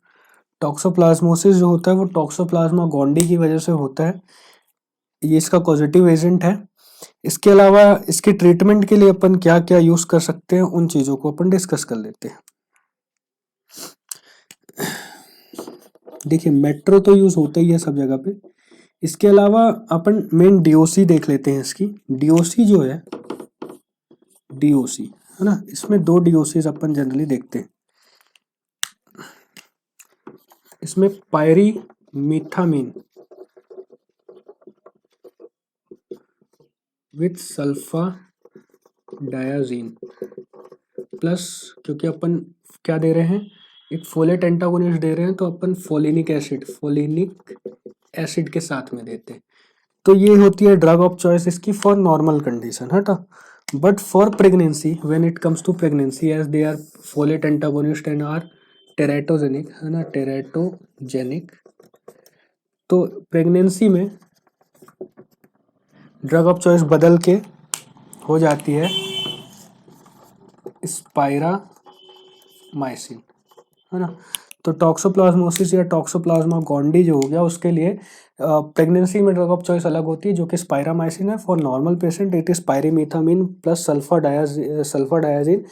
टॉक्सोप्लाज्मोसिस जो होता है वो टॉक्सोप्लाज्मा गोंडी की वजह से होता है। ये इसका पॉजिटिव एजेंट है। इसके अलावा इसके ट्रीटमेंट के लिए अपन क्या क्या यूज कर सकते हैं उन चीजों को अपन डिस्कस कर लेते हैं। देखिए मेट्रो तो यूज होता ही है सब जगह पे। इसके अलावा अपन मेन डीओसी देख लेते हैं। इसकी डीओसी जो है, डीओसी है ना, इसमें दो डीओसीज अपन जनरली देखते हैं। इसमें पायरीमीथामीन विथ सल्फा डायाजीन प्लस, क्योंकि अपन क्या दे रहे हैं, एक फोलेट एंटागोनिस्ट दे रहे हैं तो अपन फोलिनिक एसिड के साथ में देते हैं। तो ये होती है ड्रग ऑफ चॉइस इसकी फॉर नॉर्मल कंडीशन, है ना। But for pregnancy, when it comes to pregnancy, as they are folate antagonist and are teratogenic, है ना, टेरेटोजेनिक, तो प्रेगनेंसी में ड्रग ऑफ चॉइस बदल के हो जाती है स्पायरामाइसिन, है ना। तो टॉक्सोप्लाज्मोसिस या टॉक्सोप्लाज्मा गोंडी जो हो गया उसके लिए प्रेगनेंसी में ड्रग ऑफ चॉइस अलग होती है जो कि स्पायरामाइसिन है। For normal patient it is pyrimethamine plus sulfadiazine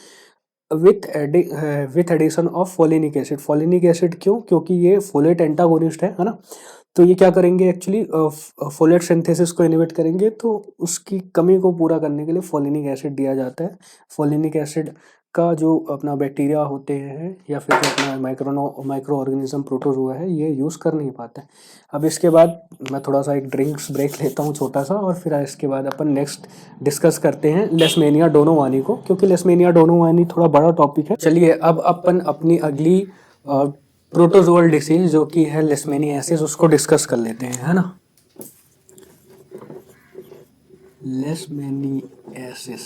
with addition of folinic acid. Folinic acid क्यों? क्योंकि ये फोलेट एंटागोनिस्ट है ना। तो ये क्या करेंगे एक्चुअली, फोलेट सिंथेसिस को इनहिबिट करेंगे, तो उसकी कमी को पूरा करने के लिए फोलिनिक एसिड दिया जाता है। फोलिनिक एसिड का जो अपना बैक्टीरिया होते हैं या फिर जो अपना माइक्रो ऑर्गेनिज्म प्रोटोजोआ है ये यूज़ कर नहीं पाता है। अब इसके बाद मैं थोड़ा सा एक ड्रिंक्स ब्रेक लेता हूँ छोटा सा, और फिर इसके बाद अपन नेक्स्ट डिस्कस करते हैं लेशमेनिया डोनोवानी को, क्योंकि लेशमेनिया डोनोवानी थोड़ा बड़ा टॉपिक है। चलिए अब अपन अपनी अगली प्रोटोजोअल डिसीज जो कि है लेशमेनियासिस उसको डिस्कस कर लेते हैं, है ना। लेशमेनियासिस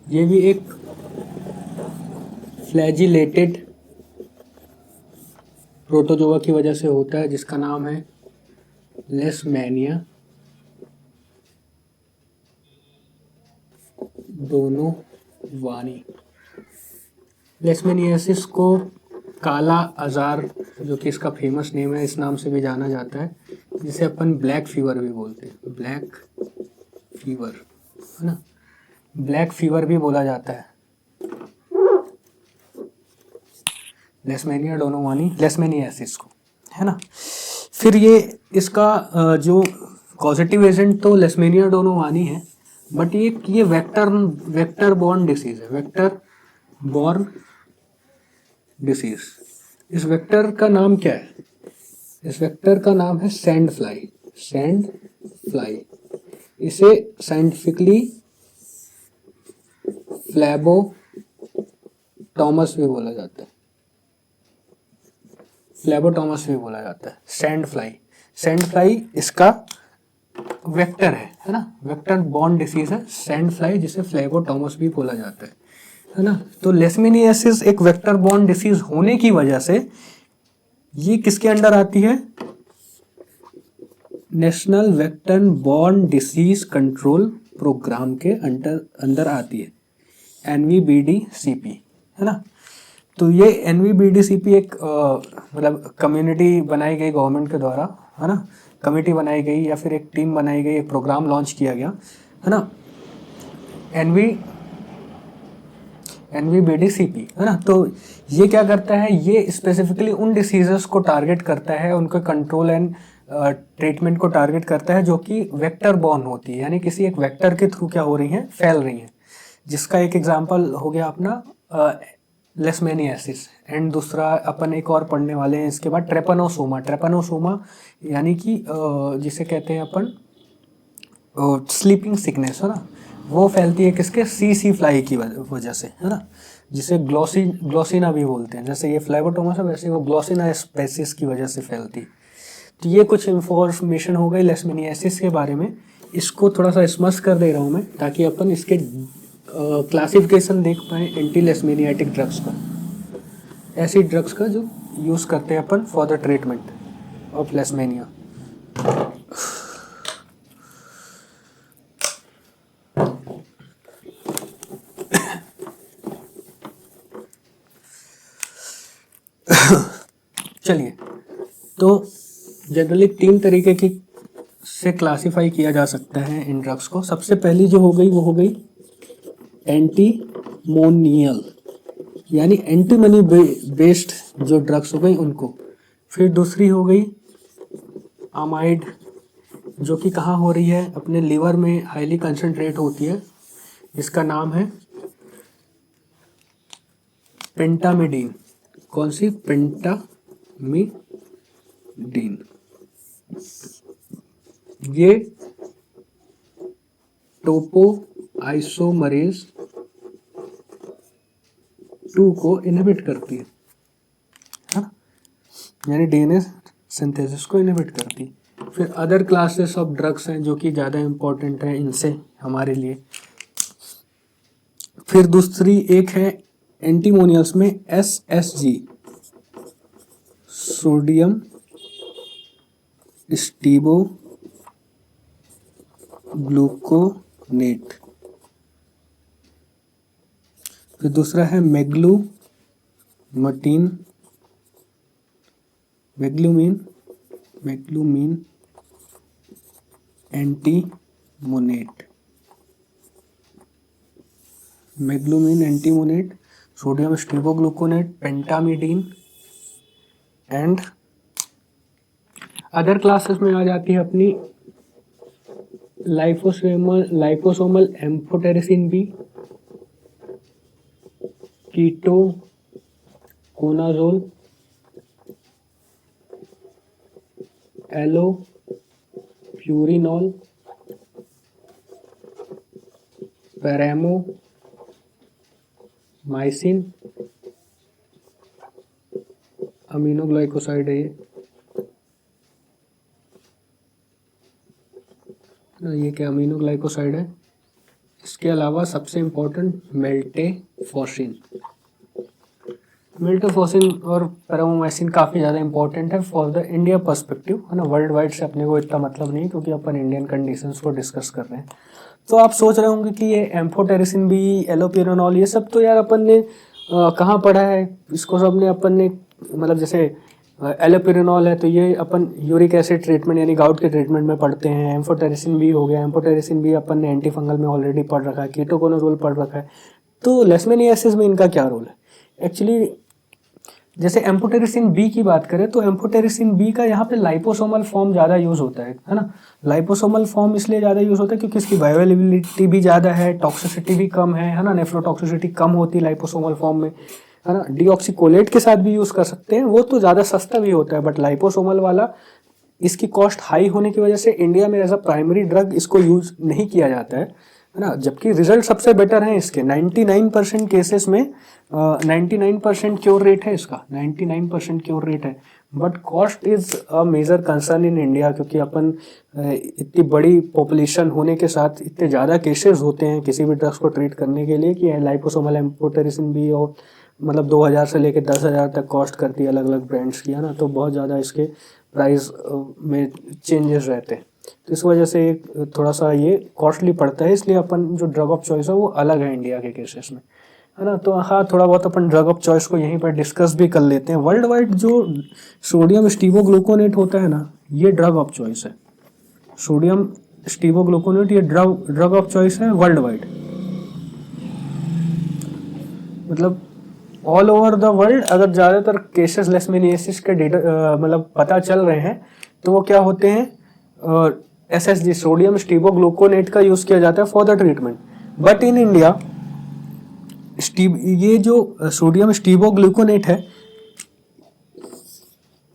ये भी एक फ्लैजिलेटेड प्रोटोजोआ की वजह से होता है जिसका नाम है लेशमेनिया डोनोवानी। लेशमेनियासिस को काला आजार, जो कि इसका फेमस नेम है, इस नाम से भी जाना जाता है, जिसे अपन ब्लैक फीवर भी बोलते हैं। ब्लैक फीवर, है ना, ब्लैक फीवर भी बोला जाता है। लेशमेनिया डोनोवानी, लेशमेनियासिस को, है ना। फिर ये इसका जो पॉजिटिव एजेंट तो लेशमेनिया डोनोवानी है, बट ये वेक्टर बॉर्न डिसीज है, वेक्टर बॉर्न डिसीज। इस वेक्टर का नाम क्या है? इस वेक्टर का नाम है सैंड फ्लाई। सैंड फ्लाई, इसे साइंटिफिकली फ्लैबोटॉमस भी बोला जाता है। फ्लैबोटॉमस भी बोला जाता है सैंड फ्लाई। सैंड फ्लाई इसका वेक्टर है ना, वेक्टर बॉर्न डिसीज है सैंड फ्लाई, जिसे फ्लैबोटॉमस भी बोला जाता है ना। तो लेशमेनियासिस एक वेक्टर बॉर्न डिसीज होने की वजह से ये किसके अंडर आती है? National vector borne disease control programme के अंदर आती है, NVBDCP, है ना। तो ये NVBDCP एक मतलब कम्युनिटी बनाई गई गवर्नमेंट के द्वारा, है ना, कमेटी बनाई गई या फिर एक टीम बनाई गई, एक प्रोग्राम लॉन्च किया गया, है ना, NVBDCP, है ना। तो ये क्या करता है, ये स्पेसिफिकली उन डिसीजेस को टारगेट करता है, उनके कंट्रोल एंड ट्रीटमेंट को टारगेट करता है जो कि वेक्टर बॉर्न होती है, यानी किसी एक वेक्टर के थ्रू क्या हो रही हैं, फैल रही हैं। जिसका एक एग्जांपल हो गया अपना लेशमेनियासिस, एंड दूसरा अपन एक और पढ़ने वाले हैं इसके बाद ट्रेपनोसोमा। ट्रेपनोसोमा यानी कि जिसे कहते हैं अपन स्लीपिंग सिकनेस, है ना, वो फैलती है किसके, सी फ्लाई की वजह से, है ना, जिसे ग्लोसिना भी बोलते हैं। जैसे ये फ्लेबोटोमस है, वैसे वो ग्लोसिना स्पेसिस की वजह से फैलती। तो ये कुछ इंफॉर्मेशन हो गई लेशमेनियासिस के बारे में। इसको थोड़ा सा स्मश कर दे रहा हूँ मैं, ताकि अपन इसके क्लासिफिकेशन देख पाए एंटी लेशमेनियाटिक ड्रग्स का, ऐसी ड्रग्स का जो यूज़ करते हैं अपन फॉर द ट्रीटमेंट ऑफ लेशमेनिया। चलिए, तो जनरली 3 तरीके की से क्लासिफाई किया जा सकता है इन ड्रग्स को। सबसे पहली जो हो गई वो हो गई एंटीमोनियल, यानी एंटीमनी बेस्ड जो ड्रग्स हो गई उनको। फिर दूसरी हो गई अमाइड, जो कि कहाँ हो रही है, अपने लीवर में हाईली कंसंट्रेट होती है, इसका नाम है पेंटामिडीन। कौन सी, पेंटामिडीन। ये टोपो आइसोमरेज 2 को इनहिबिट करती है ना, यानी डीएनए सिंथेसिस को इनहिबिट करती है। फिर अदर क्लासेस ऑफ ड्रग्स हैं जो कि ज़्यादा इम्पोर्टेंट है इनसे हमारे लिए। फिर दूसरी एक है एंटीमोनियल्स में SSG, सोडियम स्टीबो ग्लूकोनेट। फिर दूसरा है meglumine antimoniate, sodium stibogluconate, pentamidine and other classes में आ जाती है अपनी liposomal amphotericin B, ketoconazole, allopurinol, paromomycin, aminoglycoside है ये क्या अमीनोग्लाइकोसाइड है। इसके अलावा सबसे इम्पोर्टेंट मेल्टोफॉर्सिन और पैरामोमाइसिन काफ़ी ज़्यादा इंपॉर्टेंट है फॉर द इंडिया पर्सपेक्टिव, है ना। वर्ल्ड वाइड से अपने को इतना मतलब नहीं, क्योंकि अपन इंडियन कंडीशंस को डिस्कस कर रहे हैं। तो आप सोच रहे होंगे कि ये एम्फोटेरिसिन भी, एलोपेरानॉल, ये सब तो यार अपन ने कहाँ पढ़ा है, इसको सब ने अपन ने, मतलब जैसे एलोपेरानॉल है तो ये अपन यूरिक एसिड ट्रीटमेंट यानी गाउट के ट्रीटमेंट में पढ़ते हैं। एम्फोटेरिसिन भी हो गया, एम्फोटेरिसिन भी अपन ने एंटी फंगल में ऑलरेडी पढ़ रखा है। कीटोकोनाजोल पढ़ रखा है। तो लेशमेनियासिस में इनका क्या रोल है एक्चुअली। जैसे एम्फोटेरिसिन बी की बात करें तो एम्फोटेरिसिन बी का यहाँ पे लाइपोसोमल फॉर्म ज़्यादा यूज़ होता है ना। लाइपोसोमल फॉर्म इसलिए ज़्यादा यूज़ होता है क्योंकि इसकी बायोअवेलेबिलिटी भी ज़्यादा है, टॉक्सिसिटी भी कम है ना, नेफ्रोटॉक्सिसिटी कम होती है लाइपोसोमल फॉर्म में, है ना। डीऑक्सीकोलेट के साथ भी यूज़ कर सकते हैं, वो तो ज़्यादा सस्ता भी होता है, बट लाइपोसोमल वाला इसकी कॉस्ट हाई होने की वजह से इंडिया में एज अ प्राइमरी ड्रग इसको यूज़ नहीं किया जाता है ना। जबकि रिजल्ट सबसे बेटर हैं इसके 99% केसेस में, 99% क्योर रेट है इसका, 99% क्योर रेट है। But cost is a major concern in India, क्योंकि अपन इतनी बड़ी पॉपुलेशन होने के साथ इतने ज़्यादा केसेस होते हैं किसी भी ड्रग्स को ट्रीट करने के लिए कि लाइपोसोमल एम्फोटेरिसिन भी, और मतलब 2000 से लेकर 10,000 तक कॉस्ट करती है अलग अलग ब्रांड्स की, है ना। तो बहुत ज़्यादा इसके प्राइस में चेंजेस रहते हैं, तो इस वजह से थोड़ा सा ये कॉस्टली पड़ता है। इसलिए अपन जो ड्रग ऑफ चॉइस है वो अलग है इंडिया के केसेस में, है ना। तो हाँ, थोड़ा बहुत अपन ड्रग ऑफ चॉइस को यहीं पर डिस्कस भी कर लेते हैं। वर्ल्ड वाइड जो सोडियम स्टीबोग्लूकोनेट होता है ना, ये ड्रग ऑफ चॉइस है। सोडियम स्टीबोग्लूकोनेट ये ड्रग ऑफ चॉइस है वर्ल्ड वाइड, मतलब ऑल ओवर द वर्ल्ड। अगर ज़्यादातर केसेस लेशमेनियासिस के डेटा मतलब पता चल रहे हैं तो वो क्या होते हैं, SSG, सोडियम स्टीबोग्लूकोनेट का यूज़ किया जाता है for the treatment. But in India ये जो सोडियम स्टीबोग्लूकोनेट है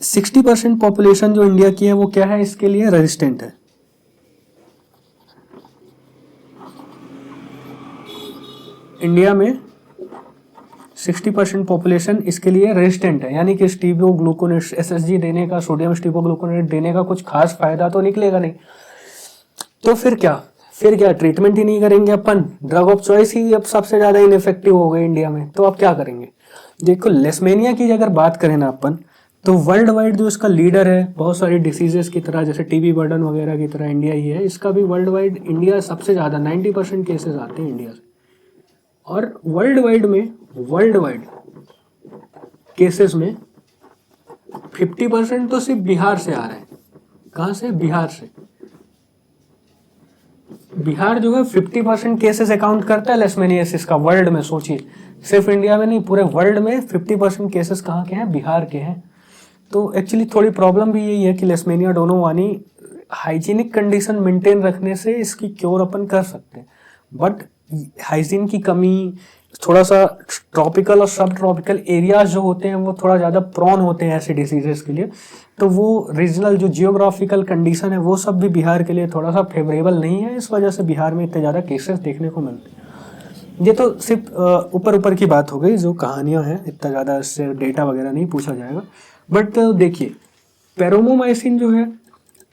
60% पॉपुलेशन जो इंडिया की है वो क्या है, इसके लिए रेजिस्टेंट है। इंडिया में 60% पॉपुलेशन इसके लिए रेजिस्टेंट है, यानी कि स्टीबोग्लूकोनेट एसएसजी देने का, सोडियम स्टीबोग्लूकोनेट देने का कुछ खास फायदा तो निकलेगा नहीं। तो फिर क्या ट्रीटमेंट ही नहीं करेंगे अपन, ड्रग ऑफ चॉइस ही अब सबसे ज्यादा इनइफेक्टिव हो गए इंडिया में, तो अब क्या करेंगे। देखो लेस्मेनिया की अगर बात करें ना अपन, तो वर्ल्ड वाइड जो इसका लीडर है, बहुत सारी डिसीजेस की तरह जैसे टीबी बर्डन वगैरह की तरह इंडिया ही है, इसका भी वर्ल्ड वाइड इंडिया सबसे ज्यादा 90% केसेस आते हैं इंडिया से। और वर्ल्ड वाइड केसेस में 50% तो सिर्फ बिहार से आ रहे हैं। कहां से? बिहार से। बिहार जो है 50% केसेस अकाउंट करता है लेशमेनियासिस का वर्ल्ड में। सोचिए, सिर्फ इंडिया में नहीं, पूरे वर्ल्ड में 50% केसेस कहाँ के हैं? बिहार के हैं। तो एक्चुअली थोड़ी प्रॉब्लम भी यही है कि लेशमेनिया डोनोवानी हाइजीनिक कंडीशन मेंटेन रखने से इसकी क्योर अपन कर सकते हैं, बट हाइजीन की कमी, थोड़ा सा ट्रॉपिकल और सब ट्रॉपिकल एरियाज जो होते हैं वो थोड़ा ज़्यादा प्रॉन होते हैं ऐसे डिसीजेस के लिए, तो वो रीजनल जो जियोग्राफिकल कंडीशन है वो सब भी बिहार के लिए थोड़ा सा फेवरेबल नहीं है। इस वजह से बिहार में इतने ज़्यादा केसेस देखने को मिलते हैं। ये तो सिर्फ ऊपर की बात हो गई, जो कहानियाँ हैं, इतना ज़्यादा इससे डेटा वगैरह नहीं पूछा जाएगा। बट देखिए, पैरोमोमाइसिन जो है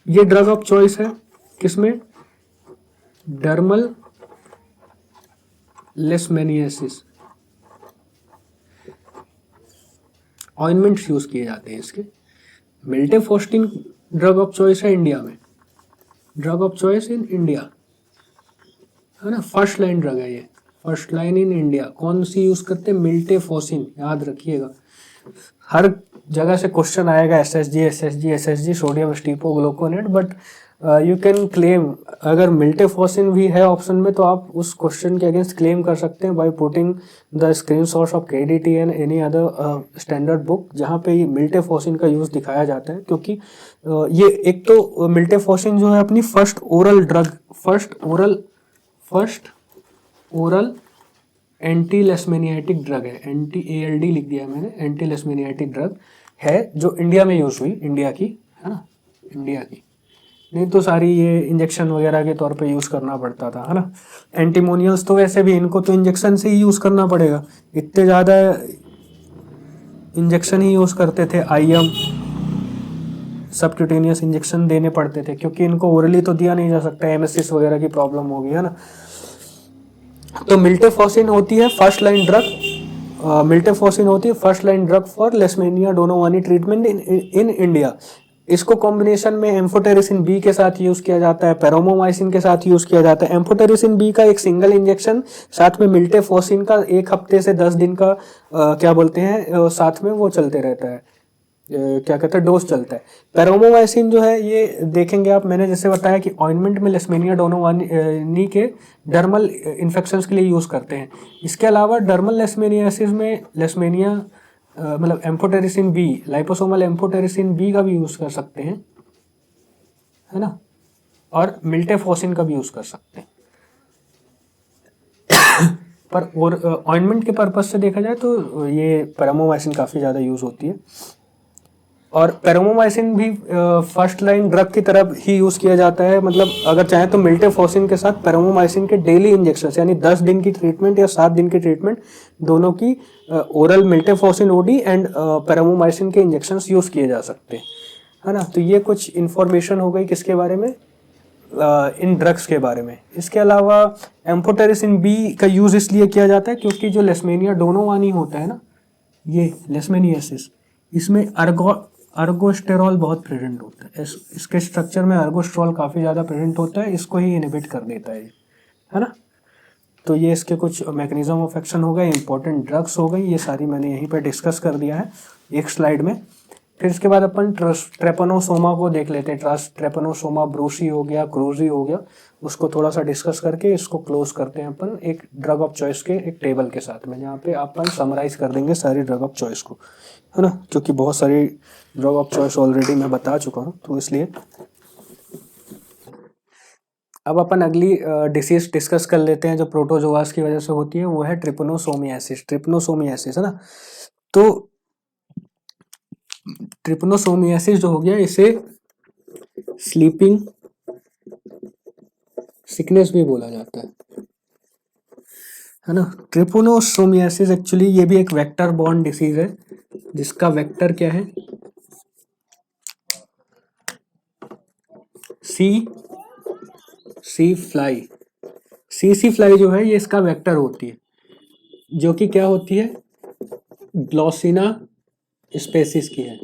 ये ड्रग ऑफ चॉइस है किसमें? डर्मल लेशमेनियासिस। ऑइंटमेंट्स यूज किए जाते हैं इसके। मिल्टेफोस्टिन ड्रग ऑफ चॉइस है इंडिया में, drug of choice in India है ना, फर्स्ट लाइन ड्रग है ये, फर्स्ट लाइन इन इंडिया। कौन सी यूज करते हैं? मिल्टेफोसिन, याद रखिएगा, हर जगह से क्वेश्चन आएगा, SSG sodium stibogluconate, but you can claim, अगर मिल्टेफोसिन भी है ऑप्शन में तो आप उस क्वेश्चन के अगेंस्ट क्लेम कर सकते हैं by putting the screenshots of KDT and any other standard book जहाँ पे ये मिल्टेफोसिन का यूज दिखाया जाता है। क्योंकि ये एक तो मिल्टेफोसिन जो है अपनी फर्स्ट ओरल एंटी लेशमेनियाटिक ड्रग है, एंटी ALD लिख दिया मैंने, एंटी लेशमेनियाटिक ड्रग है जो इंडिया में यूज हुई, इंडिया की है ना, इंडिया की, नहीं तो सारी ये इंजेक्शन वगैरह के तौर पे यूज करना पड़ता था, है ना। एंटीमोनियल्स तो वैसे भी इनको तो इंजेक्शन से ही यूज करना पड़ेगा, इतने ज्यादा इंजेक्शन ही यूज करते थे, IM सबक्यूटेनियस इंजेक्शन देने पड़ते थे, क्योंकि इनको ओरली तो दिया नहीं जा सकता, एमएससिस वगैरह की प्रॉब्लम होगी, है ना। तो मिल्टेफोसिन होती है first line drug for leishmania donovani treatment in India. इसको कॉम्बिनेशन में एम्फोटेरिसिन बी के साथ यूज किया जाता है, पैरोमोमाइसिन के साथ यूज किया जाता है। एम्फोटेरिसिन बी का एक सिंगल इंजेक्शन, साथ में मिल्टेफोसिन का 1 हफ्ते से 10 दिन का क्या बोलते हैं साथ में वो चलते रहता है, क्या कहते हैं, डोज चलता है। पैरोमोमाइसिन जो है ये देखेंगे आप, मैंने जैसे बताया कि ऑइंटमेंट में लेशमेनिया डोनोवानी के डर्मल इन्फेक्शंस के लिए यूज करते हैं। इसके अलावा डर्मल लेशमेनियासिस में लेशमेनिया मतलब amphotericin B, liposomal amphotericin B का भी यूज कर सकते हैं, है ना, और मिल्टेफोसिन का भी यूज कर सकते हैं। पर और ऑइंटमेंट के पर्पज से देखा जाए तो ये पैरोमोमाइसिन काफी ज्यादा यूज होती है। और पैरोमोमाइसिन भी फर्स्ट लाइन ड्रग की तरफ ही यूज किया जाता है, मतलब अगर चाहे तो मिल्टेफोसिन के साथ पैरोमोमाइसिन के डेली इंजेक्शन, यानी 10 दिन की ट्रीटमेंट या 7 दिन की ट्रीटमेंट, दोनों की ओरल मिल्टेफोसिन ओडी एंड पैरोमोमाइसिन के इंजेक्शंस यूज किए जा सकते हैं, है ना। तो ये कुछ इंफॉर्मेशन हो गई किसके बारे में, इन ड्रग्स के बारे में। इसके अलावा एम्फोटेरिसिन बी का यूज इसलिए किया जाता है क्योंकि जो लेशमेनिया डोनोवानी होता है ना, ये लेशमेनियासिस, इसमें अर्गोस्टेरॉल बहुत प्रेजेंट होता है, इसके स्ट्रक्चर में अर्गोस्टेरॉल काफ़ी ज़्यादा प्रेजेंट होता है, इसको ही इनहिबिट कर देता है ना। तो ये इसके कुछ मैकेनिज्म ऑफ एक्शन हो गए, इंपॉर्टेंट ड्रग्स हो गई, ये सारी मैंने यहीं पर डिस्कस कर दिया है एक स्लाइड में। फिर इसके बाद अपन ट्रेपनोसोमा को देख लेते हैं। ट्रेपनोसोमा ब्रूसी हो गया, क्रूजी हो गया, उसको थोड़ा सा डिस्कस करके इसको क्लोज करते हैं अपन एक ड्रग ऑफ चॉइस के एक टेबल के साथ में, जहाँ पे अपन समराइज कर देंगे सारी ड्रग ऑफ चॉइस को, है ना, क्योंकि बहुत सारी ड्रग ऑफ चॉइस ऑलरेडी मैं बता चुका हूँ, तो इसलिए अब अपन अगली डिसीज डिस्कस कर लेते हैं जो प्रोटोजोआस की वजह से होती है, वो है ट्रिपनोसोमियासिस। ट्रिपनोसोमियासिस है ना, तो ट्रिपनोसोमियासिस जो हो गया इसे स्लीपिंग सिकनेस भी बोला जाता है ना। ट्रिपनोसोमियासिस एक्चुअली ये भी एक वेक्टर बॉर्न डिसीज है, जिसका वेक्टर क्या है, सी फ्लाई। सी फ्लाई जो है ये इसका वेक्टर होती है, जो कि क्या होती है, ग्लोसिना स्पेसिस की है।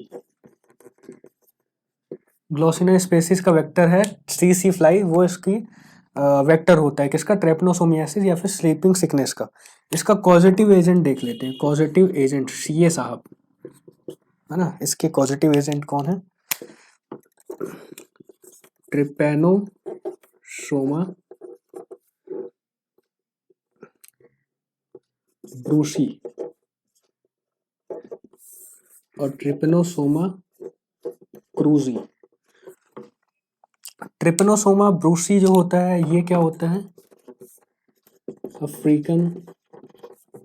ग्लोसिना स्पेसिस का वेक्टर है सी फ्लाई, वो इसकी वेक्टर होता है किसका, ट्रेपनोसोमियासिस या फिर स्लीपिंग सिकनेस का। इसका कॉजेटिव एजेंट देख लेते हैं। कॉजेटिव एजेंट सीए साहब है ना, इसके कॉजेटिव एजेंट कौन है, ट्रिपैनोसोमा ब्रूसी और ट्रिपैनोसोमा क्रूजी। ट्रिपैनोसोमा ब्रूसी जो होता है ये क्या होता है, अफ्रीकन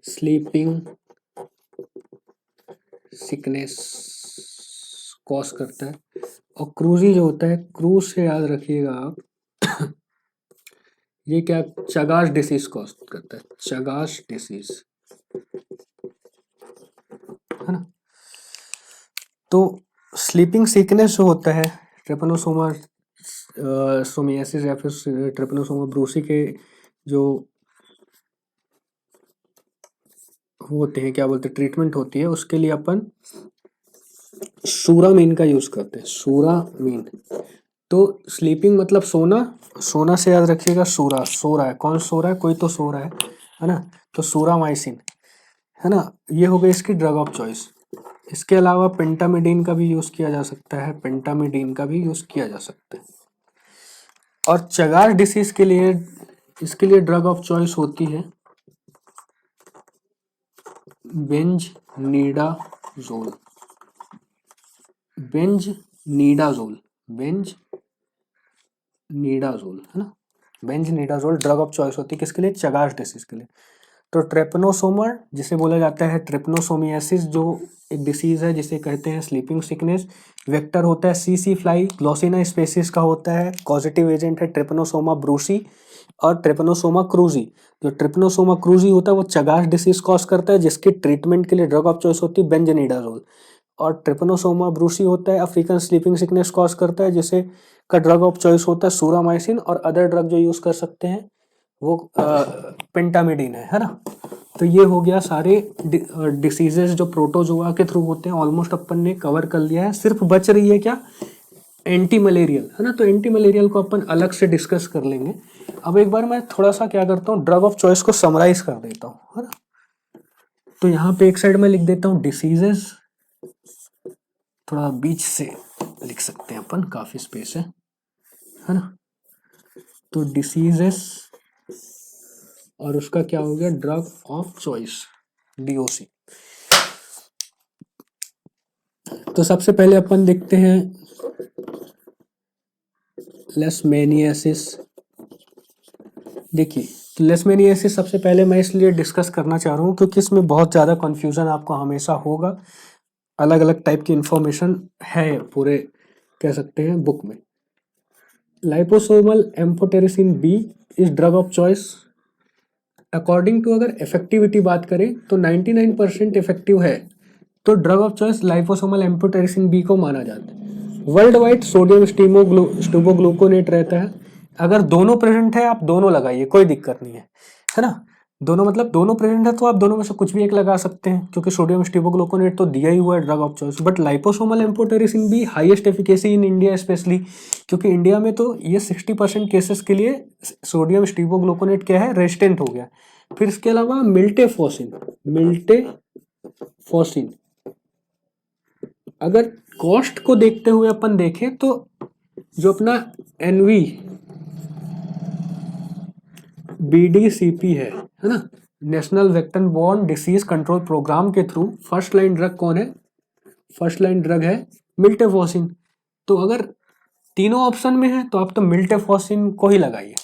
स्लीपिंग सिकनेस कॉज करता है। और क्रूजी जो होता है, क्रूज से याद रखिएगा आप ये क्या, चगास डिसीज कॉज करता है, चगास डिसीज है ना। तो स्लीपिंग सिकनेस जो होता है, ट्रिपैनोसोमा सोमियासिस या फिर ट्रिपैनोसोमा ब्रूसी के जो होते हैं, क्या बोलते हैं, ट्रीटमेंट होती है, उसके लिए अपन सूरामीन का यूज करते हैं। सूरामीन, तो स्लीपिंग मतलब सोना, सोना से याद रखिएगा सूरा, सो रहा है, कौन सो रहा है, कोई तो सो रहा है ना, तो सूरामाइसिन है ना, ये हो गई इसकी ड्रग ऑफ चॉइस। इसके अलावा पेंटामिडीन का भी यूज किया जा सकता है, पेंटामिडीन का भी यूज किया जा सकता है। और चगार डिसीज के लिए इसके लिए ड्रग ऑफ चॉइस होती है बेंजनीडाजोल। बेंजनीडाजोल है ना, बेंजनीडाजोल ड्रग ऑफ चॉइस होती है किसके लिए, चगार डिसीज के लिए। तो ट्रेपनोसोमा जिसे बोला जाता है ट्रिपनोसोमियासिस, जो एक डिसीज है जिसे कहते हैं स्लीपिंग सिकनेस, वेक्टर होता है सी फ्लाई, ग्लोसिना स्पेसिस का होता है, कॉजेटिव एजेंट है ट्रिपनोसोमा ब्रूसी और ट्रिपनोसोमा क्रूजी। जो ट्रिपनोसोमा क्रूजी होता है वो चगास डिसीज कॉज करता है, जिसकी ट्रीटमेंट के लिए ड्रग ऑफ चॉइस होती है बेंजनीडाजोल। और ट्रिपनोसोमा ब्रूसी होता है अफ्रीकन स्लीपिंग सिकनेस कॉज करता है, जिसे का ड्रग ऑफ चॉइस होता है सूरामाइसिन, और अदर ड्रग जो यूज कर सकते हैं वो पेंटामिडीन है ना। तो ये हो गया सारे डिसीजेस जो प्रोटोजोआ के थ्रू होते हैं, ऑलमोस्ट अपन ने कवर कर लिया है। सिर्फ बच रही है क्या, एंटी मलेरियल है ना, तो एंटी मलेरियल को अपन अलग से डिस्कस कर लेंगे। अब एक बार मैं थोड़ा सा क्या करता हूँ, ड्रग ऑफ चॉइस को समराइज कर देता हूँ है ना। तो यहाँ पे एक साइड में लिख देता हूँ डिसीजेस, थोड़ा बीच से लिख सकते हैं अपन, काफी स्पेस है ना। तो डिसीजेस और उसका क्या हो गया, ड्रग ऑफ चॉइस डीओसी। तो सबसे पहले अपन देखते हैं लेशमैनियासिस। देखिए, तो लेशमैनियासिस सबसे पहले मैं इसलिए डिस्कस करना चाह रहा हूँ क्योंकि इसमें बहुत ज़्यादा कन्फ्यूज़न आपको हमेशा होगा, अलग अलग टाइप की इंफॉर्मेशन है पूरे कह सकते हैं बुक में। Liposomal amphotericin B is drug of choice according to, अगर इफेक्टिविटी बात करें तो 99% इफेक्टिव है, तो drug of choice liposomal amphotericin B को माना जाता है। वर्ल्ड वाइड सोडियम स्टूबोग्लूकोनेट रहता है, अगर दोनों प्रेजेंट है आप दोनों लगाइए, कोई दिक्कत नहीं है ना। दोनों मतलब दोनों प्रेजेंट है तो आप दोनों में से कुछ भी एक लगा सकते हैं, क्योंकि सोडियम स्टूबोग्लूकोनेट तो दिया ही हुआ है drug of choice. But liposomal amphotericin भी highest efficacy in India specially, क्योंकि इंडिया में तो ये 60% केसेस के लिए सोडियम स्टूबोग्लूकोनेट क्या है, रेजिस्टेंट हो गया। फिर इसके अलावा मिल्टेफॉसिन, अगर कॉस्ट को देखते हुए अपन देखें तो जो अपना एनवी बीडीसीपी है ना, national vector borne disease control programme के थ्रू फर्स्ट लाइन ड्रग कौन है, फर्स्ट लाइन ड्रग है मिल्टेफॉसिन। तो अगर तीनों ऑप्शन में है तो आप तो मिल्टेफॉसिन को ही लगाइए।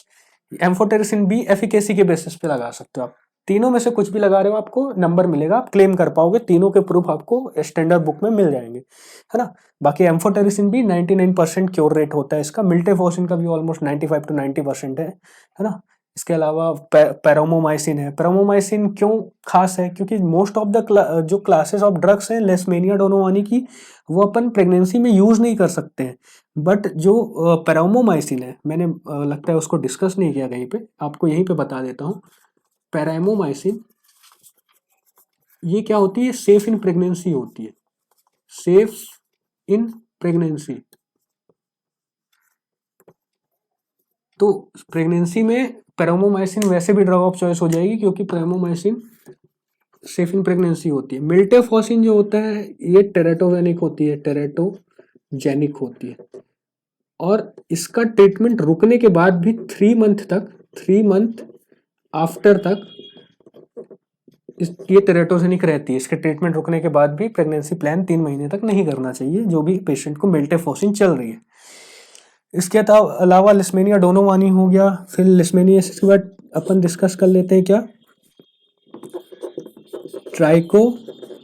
एम्फोटेरिसिन बी एफिकेसी के बेसिस पे लगा सकते हो आप, तीनों में से कुछ भी लगा रहे हो आपको नंबर मिलेगा, आप क्लेम कर पाओगे, तीनों के प्रूफ आपको स्टैंडर्ड बुक में मिल जाएंगे, है ना। बाकी एम्फोटेरिसिन भी 99% क्योर रेट होता है इसका, मिल्टेफॉर्सिन का भी ऑलमोस्ट 95 to 90% है ना। इसके अलावा पैरामोमाइसिन है। पैरामोमाइसिन क्यों खास है, क्योंकि मोस्ट ऑफ द जो क्लासेस ऑफ ड्रग्स हैं लेशमेनिया डोनोवानी की, वो अपन प्रेगनेंसी में यूज नहीं कर सकते हैं, बट जो पैरामोमाइसिन है, मैंने लगता है उसको डिस्कस नहीं किया कहीं पे, आपको यहीं पे बता देता हूँ। पैरामोमाइसिन ये क्या होती है, सेफ इन प्रेगनेंसी होती है, सेफ इन प्रेगनेंसी। तो प्रेगनेंसी में पैरामोमाइसिन वैसे भी ड्रग ऑफ चॉइस हो जाएगी, क्योंकि पैरामोमाइसिन सेफ इन प्रेगनेंसी होती है। मिल्टेफॉर्सिन जो होता है ये टेरेटोजेनिक होती है, टेरेटोजेनिक होती है, और इसका ट्रीटमेंट रुकने के बाद भी 3 मंथ आफ्टर तक ये टेरेटोजेनिक रहती है। इसके ट्रीटमेंट रुकने के बाद भी प्रेगनेंसी प्लान 3 महीने तक नहीं करना चाहिए, जो भी पेशेंट को मिल्टेफॉर्सिन चल रही है। इसके अलावा लिस्मेनिया डोनोवानी हो गया। फिर लिस्मेनियासिस के बाद अपन डिस्कस कर लेते हैं क्या, ट्राइकोमोनियासिस,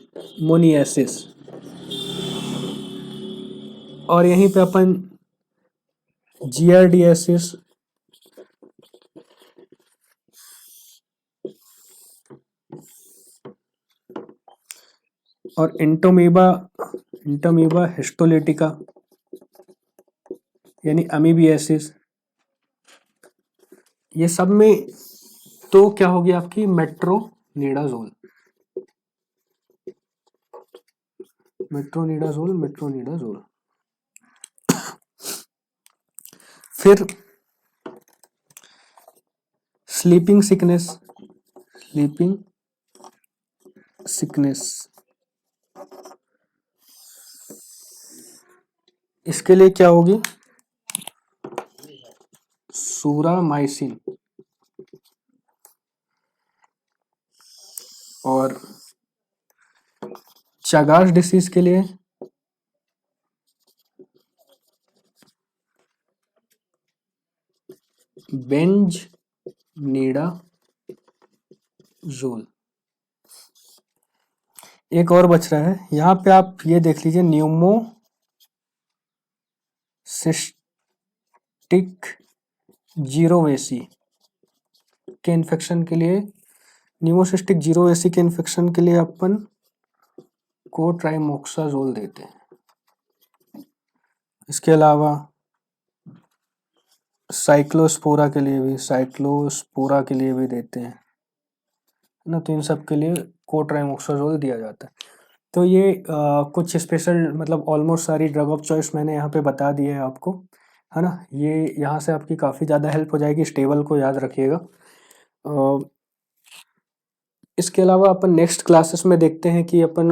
और यहीं पे अपन जियार्डियासिस और इंटोमीबा हिस्टोलिटिका यानी अमीबियासिस, ये सब में तो क्या होगी आपकी मेट्रोनिडाजोल। फिर स्लीपिंग सिकनेस, इसके लिए क्या होगी, सूरामाइसिन। और चागास डिसीज के लिए बेंजनीडाजोल। एक और बच रहा है, यहाँ पे आप ये देख लीजिए, न्यूमोसिस्टिक जीरोवेसी के इन्फेक्शन के लिए, अपन को ट्राइमोक्साजोल देते हैं। इसके अलावा साइक्लोस्पोरा के लिए भी देते हैं ना, तो इन सब के लिए कोट्राइमोक्साजोल दिया जाता है। तो ये कुछ स्पेशल मतलब ऑलमोस्ट सारी ड्रग ऑफ चॉइस मैंने यहाँ पे बता दी है आपको, है ना। ये यहाँ से आपकी काफ़ी ज़्यादा हेल्प हो जाएगी, स्टेबल को याद रखिएगा। इसके अलावा अपन नेक्स्ट क्लासेस में देखते हैं कि अपन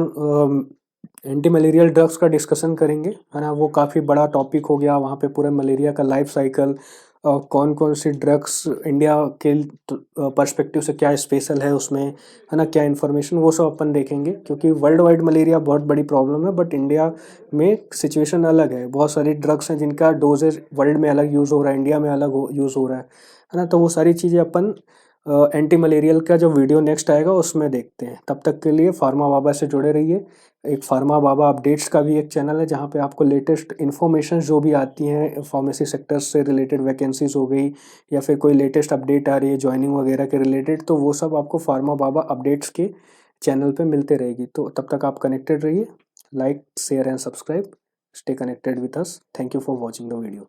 एंटी मलेरियल ड्रग्स का डिस्कशन करेंगे, है ना। वो काफ़ी बड़ा टॉपिक हो गया, वहाँ पे पूरे मलेरिया का लाइफ साइकिल, कौन कौन सी ड्रग्स इंडिया के पर्सपेक्टिव से क्या स्पेशल है उसमें, है ना, क्या इन्फॉर्मेशन, वो सब अपन देखेंगे। क्योंकि वर्ल्ड वाइड मलेरिया बहुत बड़ी प्रॉब्लम है, बट इंडिया में सिचुएशन अलग है। बहुत सारी ड्रग्स हैं जिनका डोजेज वर्ल्ड में अलग यूज़ हो रहा है, इंडिया में अलग यूज़ हो रहा है ना। तो वो सारी चीज़ें अपन एंटी मलेरियल का जो वीडियो नेक्स्ट आएगा उसमें देखते हैं। तब तक के लिए फार्मा बाबा से जुड़े रहिए। एक फार्मा बाबा अपडेट्स का भी एक चैनल है, जहाँ पे आपको लेटेस्ट इन्फॉर्मेशन जो भी आती हैं फार्मेसी सेक्टर्स से रिलेटेड, वैकेंसीज हो गई या फिर कोई लेटेस्ट अपडेट आ रही है ज्वाइनिंग वगैरह के रिलेटेड, तो वो सब आपको फार्मा बाबा अपडेट्स के चैनल पे मिलते रहेगी। तो तब तक आप कनेक्टेड रहिए। Like, share and subscribe. Stay connected with us. Thank you for watching the video.